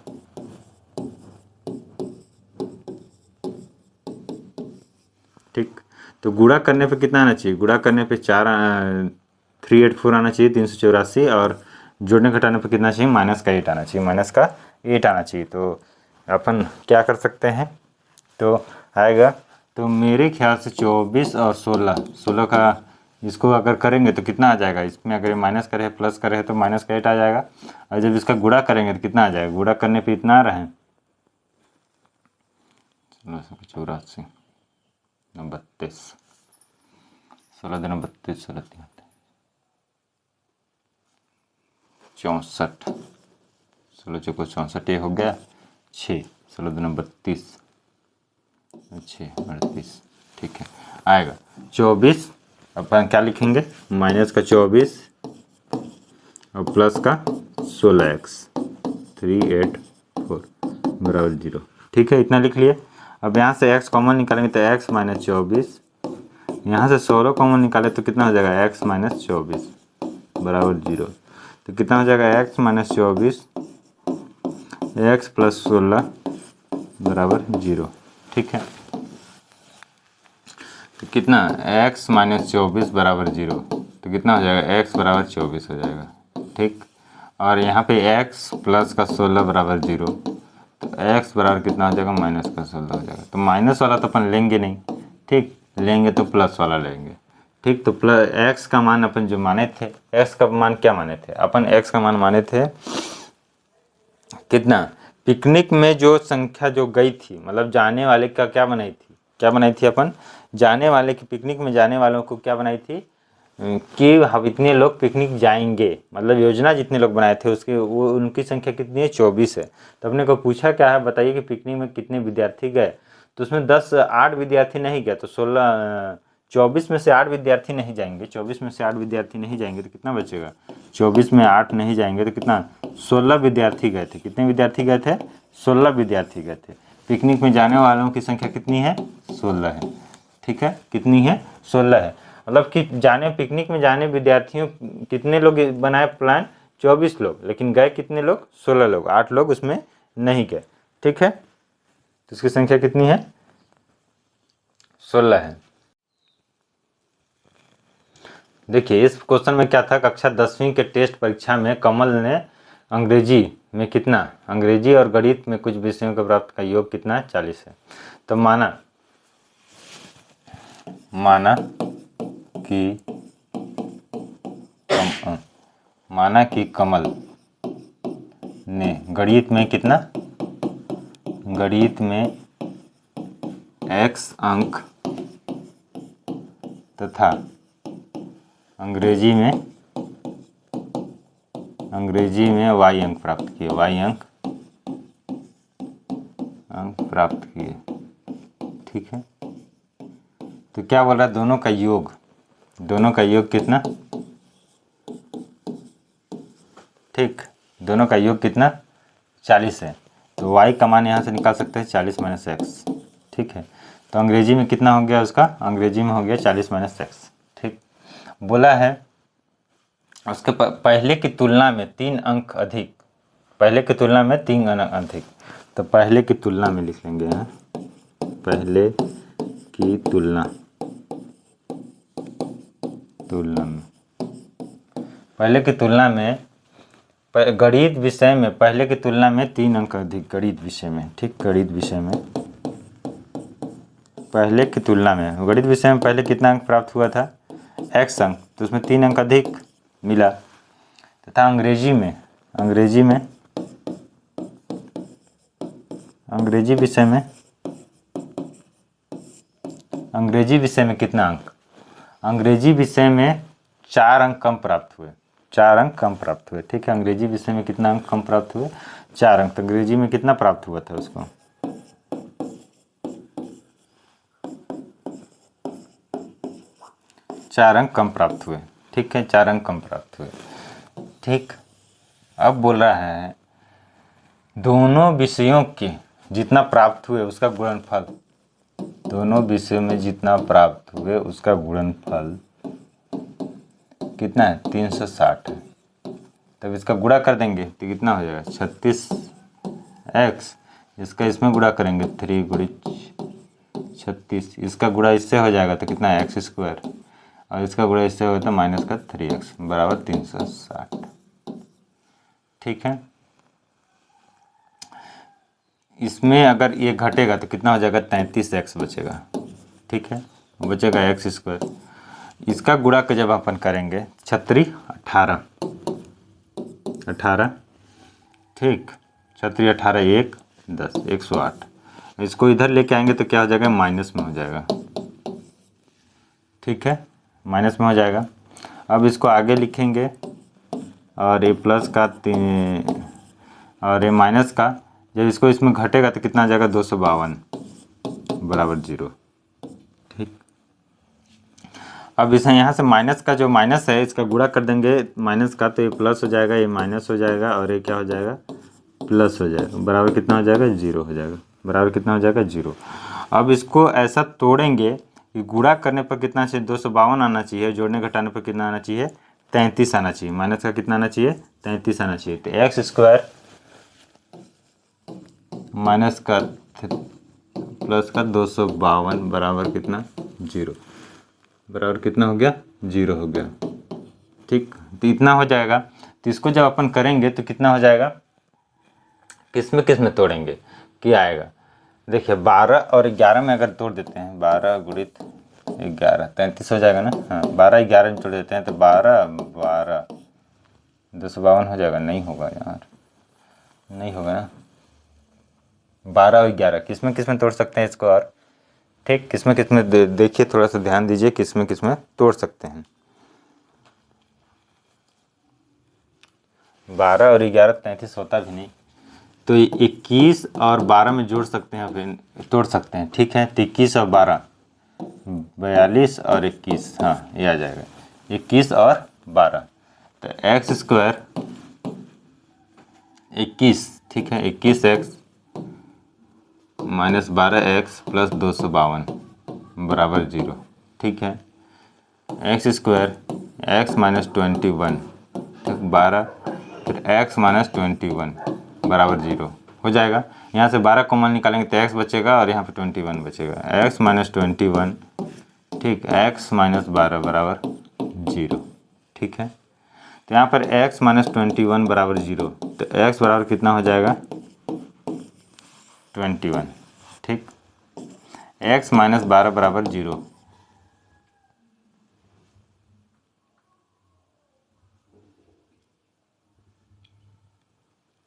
ठीक, तो गुणा करने पे कितना आना चाहिए? गुणा करने पे 384 आना चाहिए, 384, और जोड़ने घटाने पे कितना चाहिए? माइनस का 8 आना चाहिए, माइनस का 8 आना चाहिए। तो अपन क्या कर सकते हैं? तो आएगा, तो मेरे ख्याल से 24 और 16 का इसको अगर करेंगे तो कितना आ जाएगा? इसमें अगर माइनस करे प्लस करे तो माइनस का 8 आ जाएगा, और जब इसका गुणा करेंगे तो कितना आ जाएगा? गुणा करने पे इतना आ रहा है 84, 32, 16 दूना 32, 16 3 64, 16 चौको 64, ये हो गया 6, 16 दूना 32, 6 38। ठीक है, आएगा 24। अपन क्या लिखेंगे? माइनस का 24 और प्लस का 16x, 384 बराबर 0। ठीक है, इतना लिख लिए। अब यहाँ से x कॉमन निकालेंगे तो x माइनस 24, यहाँ से 16 कॉमन निकाले तो कितना हो जाएगा? x माइनस 24 बराबर 0। तो कितना हो जाएगा? x माइनस 24 x प्लस 16 बराबर 0। ठीक है, तो कितना? x माइनस 24 बराबर 0, तो कितना हो जाएगा? x बराबर 24 हो जाएगा। ठीक, और यहाँ पे x प्लस का 16 बराबर 0, तो x बराबर कितना हो जाएगा? माइनस का 16 हो जाएगा। तो माइनस वाला तो अपन लेंगे नहीं, ठीक, लेंगे तो प्लस वाला लेंगे। ठीक। तो प्लस एक्स का मान अपन जो माने थे, एक्स का मान क्या माने थे अपन, एक्स का मान माने थे कितना, पिकनिक में जो संख्या जो गई थी, मतलब जाने वाले का क्या बनाई थी, क्या बनाई थी अपन, जाने वाले की, पिकनिक में जाने वालों को क्या बनाई थी कि हम इतने लोग पिकनिक जाएंगे, मतलब योजना जितने लोग बनाए थे उसके वो उनकी संख्या कितनी है, 24 है। तो अपने को पूछा क्या है, बताइए कि पिकनिक में कितने विद्यार्थी गए। तो उसमें 8 विद्यार्थी नहीं गए, तो 24 में से 8 विद्यार्थी नहीं जाएंगे, 24 में से 8 विद्यार्थी नहीं जाएंगे तो कितना बचेगा, 24 में 8 नहीं जाएंगे तो कितना, 16 विद्यार्थी गए थे। कितने विद्यार्थी गए थे, 16 विद्यार्थी गए थे। पिकनिक में जाने वालों की संख्या कितनी है, 16 है। ठीक है, कितनी है, 16 है। मतलब कि जाने पिकनिक में जाने विद्यार्थियों कितने लोग बनाए प्लान, 24 लोग, लेकिन गए कितने लोग, 16 लोग, 8 लोग उसमें नहीं गए। ठीक है, तो इसकी संख्या कितनी है, 16 है। देखिए इस क्वेश्चन में क्या था, कक्षा 10वीं के टेस्ट परीक्षा में कमल ने अंग्रेजी में कितना, अंग्रेजी और गणित में कुछ विषयों का प्राप्त का योग कितना, 40 है। तो माना कि कमल ने गणित में कितना, गणित में x अंक तथा अंग्रेजी में y अंक प्राप्त किए, y अंक प्राप्त किए। ठीक है, तो क्या बोल रहा है, दोनों का योग, दोनों का योग कितना, ठीक, दोनों का योग कितना, 40 है। तो y का मान यहाँ से निकाल सकते हैं 40 माइनस एक्स। ठीक है, तो अंग्रेजी में कितना हो गया उसका, अंग्रेजी में हो गया 40 माइनस एक्स। ठीक, बोला है उसके पहले की तुलना में 3 अंक अधिक, पहले की तुलना में 3 अंक अधिक। तो पहले की तुलना में लिख लेंगे यहाँ, पहले की तुलना में, पहले की तुलना में गणित विषय में पहले की तुलना में 3 अंक अधिक, गणित विषय में। ठीक, गणित विषय में पहले की तुलना में, गणित विषय में पहले कितना अंक प्राप्त हुआ था, x अंक, तो उसमें 3 अंक अधिक मिला। तथा अंग्रेजी में अंग्रेजी विषय में कितना अंक, अंग्रेजी विषय में 4 अंक कम प्राप्त हुए, 4 अंक कम प्राप्त हुए। ठीक है, अंग्रेजी विषय में कितना अंक कम प्राप्त हुए, 4 अंक। तो अंग्रेजी में कितना प्राप्त हुआ था उसको, 4 अंक कम प्राप्त हुए। ठीक है, 4 अंक कम प्राप्त हुए। ठीक, अब बोल रहा है दोनों विषयों के जितना प्राप्त हुए उसका गुणनफल, दोनों विषयों में जितना प्राप्त हुए उसका गुणनफल कितना है, 360 है। तब इसका गुणा कर देंगे तो कितना हो जाएगा, 36x, इसका इसमें गुणा करेंगे 3 गुणित 36, इसका गुणा इससे हो जाएगा तो कितना है, x स्क्वायर, और इसका गुणा इससे होगा तो माइनस का 3x बराबर 360। ठीक है, इसमें अगर ये घटेगा तो कितना हो जाएगा, 33x बचेगा। ठीक है, बचेगा x स्क्वायर, इसका गुणा का जब अपन करेंगे 36 18, ठीक, 36 18 1 10 108, इसको इधर लेके आएंगे तो क्या हो जाएगा, माइनस में हो जाएगा। ठीक है, माइनस में हो जाएगा। अब इसको आगे लिखेंगे और ये प्लस का और ये माइनस का, जब इसको इसमें घटेगा तो कितना आ जाएगा, 252 बराबर 0। ठीक, अब इसे यहाँ से माइनस का जो माइनस है इसका गुणा कर देंगे माइनस का, तो ये प्लस हो जाएगा, ये माइनस हो जाएगा और ये क्या हो जाएगा, प्लस हो जाएगा, बराबर कितना हो जाएगा, 0 हो जाएगा, बराबर कितना हो जाएगा, 0। अब इसको ऐसा तोड़ेंगे कि गुणा करने पर कितना चाहिए, 252 आना चाहिए, जोड़ने घटाने पर कितना आना चाहिए, 33 आना चाहिए, माइनस का कितना आना चाहिए, 33 आना चाहिए। तो एक्स स्क्वायर माइनस का प्लस का 252 बराबर कितना, 0, बराबर कितना हो गया, 0 हो गया। ठीक, तो इतना हो जाएगा। तो इसको जब अपन करेंगे तो कितना हो जाएगा, किस में तोड़ेंगे, क्या आएगा, देखिए 12 और 11 में अगर तोड़ देते हैं, 12 गुणित 11 33 हो जाएगा ना। हाँ 12 11 जोड़ देते हैं तो 12 12 252 हो जाएगा। नहीं होगा यार, नहीं होगा ना। 12 और 11 किस में तोड़ सकते हैं इसको? और ठीक किस में देखिए, थोड़ा सा ध्यान दीजिए, किस में तोड़ सकते हैं। 12 और 11 33 होता भी नहीं, तो 21 और 12 में जोड़ सकते हैं, फिर तोड़ सकते हैं। ठीक है, तो 21 और 12 42 और 21, हाँ ये आ जाएगा 21 और 12। तो एक्स स्क्वायर 21, ठीक है 21x माइनस 12x प्लस 252 बराबर 0। ठीक है, एक्स स्क्वायर एक्स माइनस 21, ठीक 12 फिर एक्स माइनस 21 बराबर 0 हो जाएगा। यहाँ से 12 कॉमन निकालेंगे तो x बचेगा और यहाँ पे 21 बचेगा। x माइनस 21, ठीक x माइनस 12 बराबर 0। ठीक है, तो यहाँ पर x माइनस 21 बराबर 0, तो x बराबर कितना हो जाएगा 21। ठीक, x माइनस 12 बराबर 0,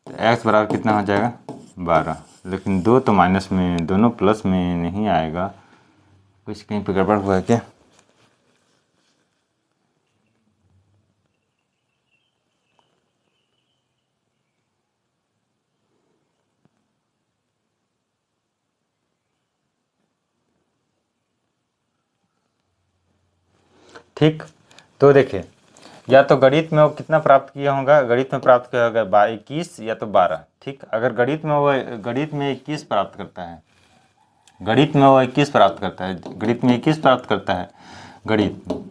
तो x बराबर कितना हो जाएगा 12। लेकिन दो तो माइनस में, दोनों प्लस में नहीं आएगा, कुछ कहीं पे गड़बड़ हुआ है क्या? ठीक, तो देखिए, या तो गणित में वो कितना प्राप्त किया होगा, गणित में प्राप्त किया होगा 21 या तो 12। ठीक, अगर गणित में वो 21 प्राप्त करता है, गणित में वो 21 प्राप्त करता है, गणित में 21 प्राप्त करता है गणित में।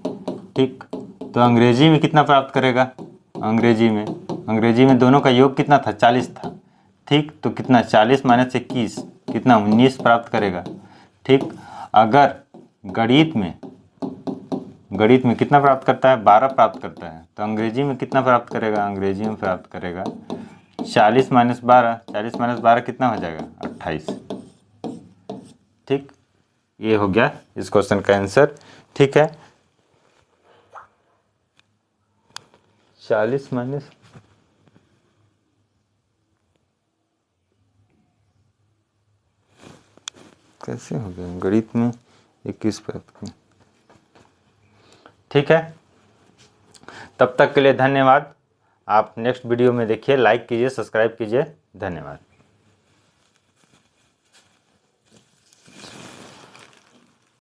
ठीक, तो अंग्रेजी में कितना प्राप्त करेगा? अंग्रेजी में दोनों का योग कितना था 40 था। ठीक, तो कितना 40 माइनस 21 कितना 19 प्राप्त करेगा। ठीक, अगर गणित में कितना प्राप्त करता है 12 प्राप्त करता है, तो अंग्रेजी में कितना प्राप्त करेगा? अंग्रेजी में प्राप्त करेगा 40 माइनस 12, 40 माइनस 12 कितना हो जाएगा 28। ठीक, ये हो गया इस क्वेश्चन का आंसर। ठीक है, 40 माइनस कैसे हो गया गणित में 21 प्राप्त किया। ठीक है, तब तक के लिए धन्यवाद। आप नेक्स्ट वीडियो में देखिए, लाइक कीजिए, सब्सक्राइब कीजिए। धन्यवाद।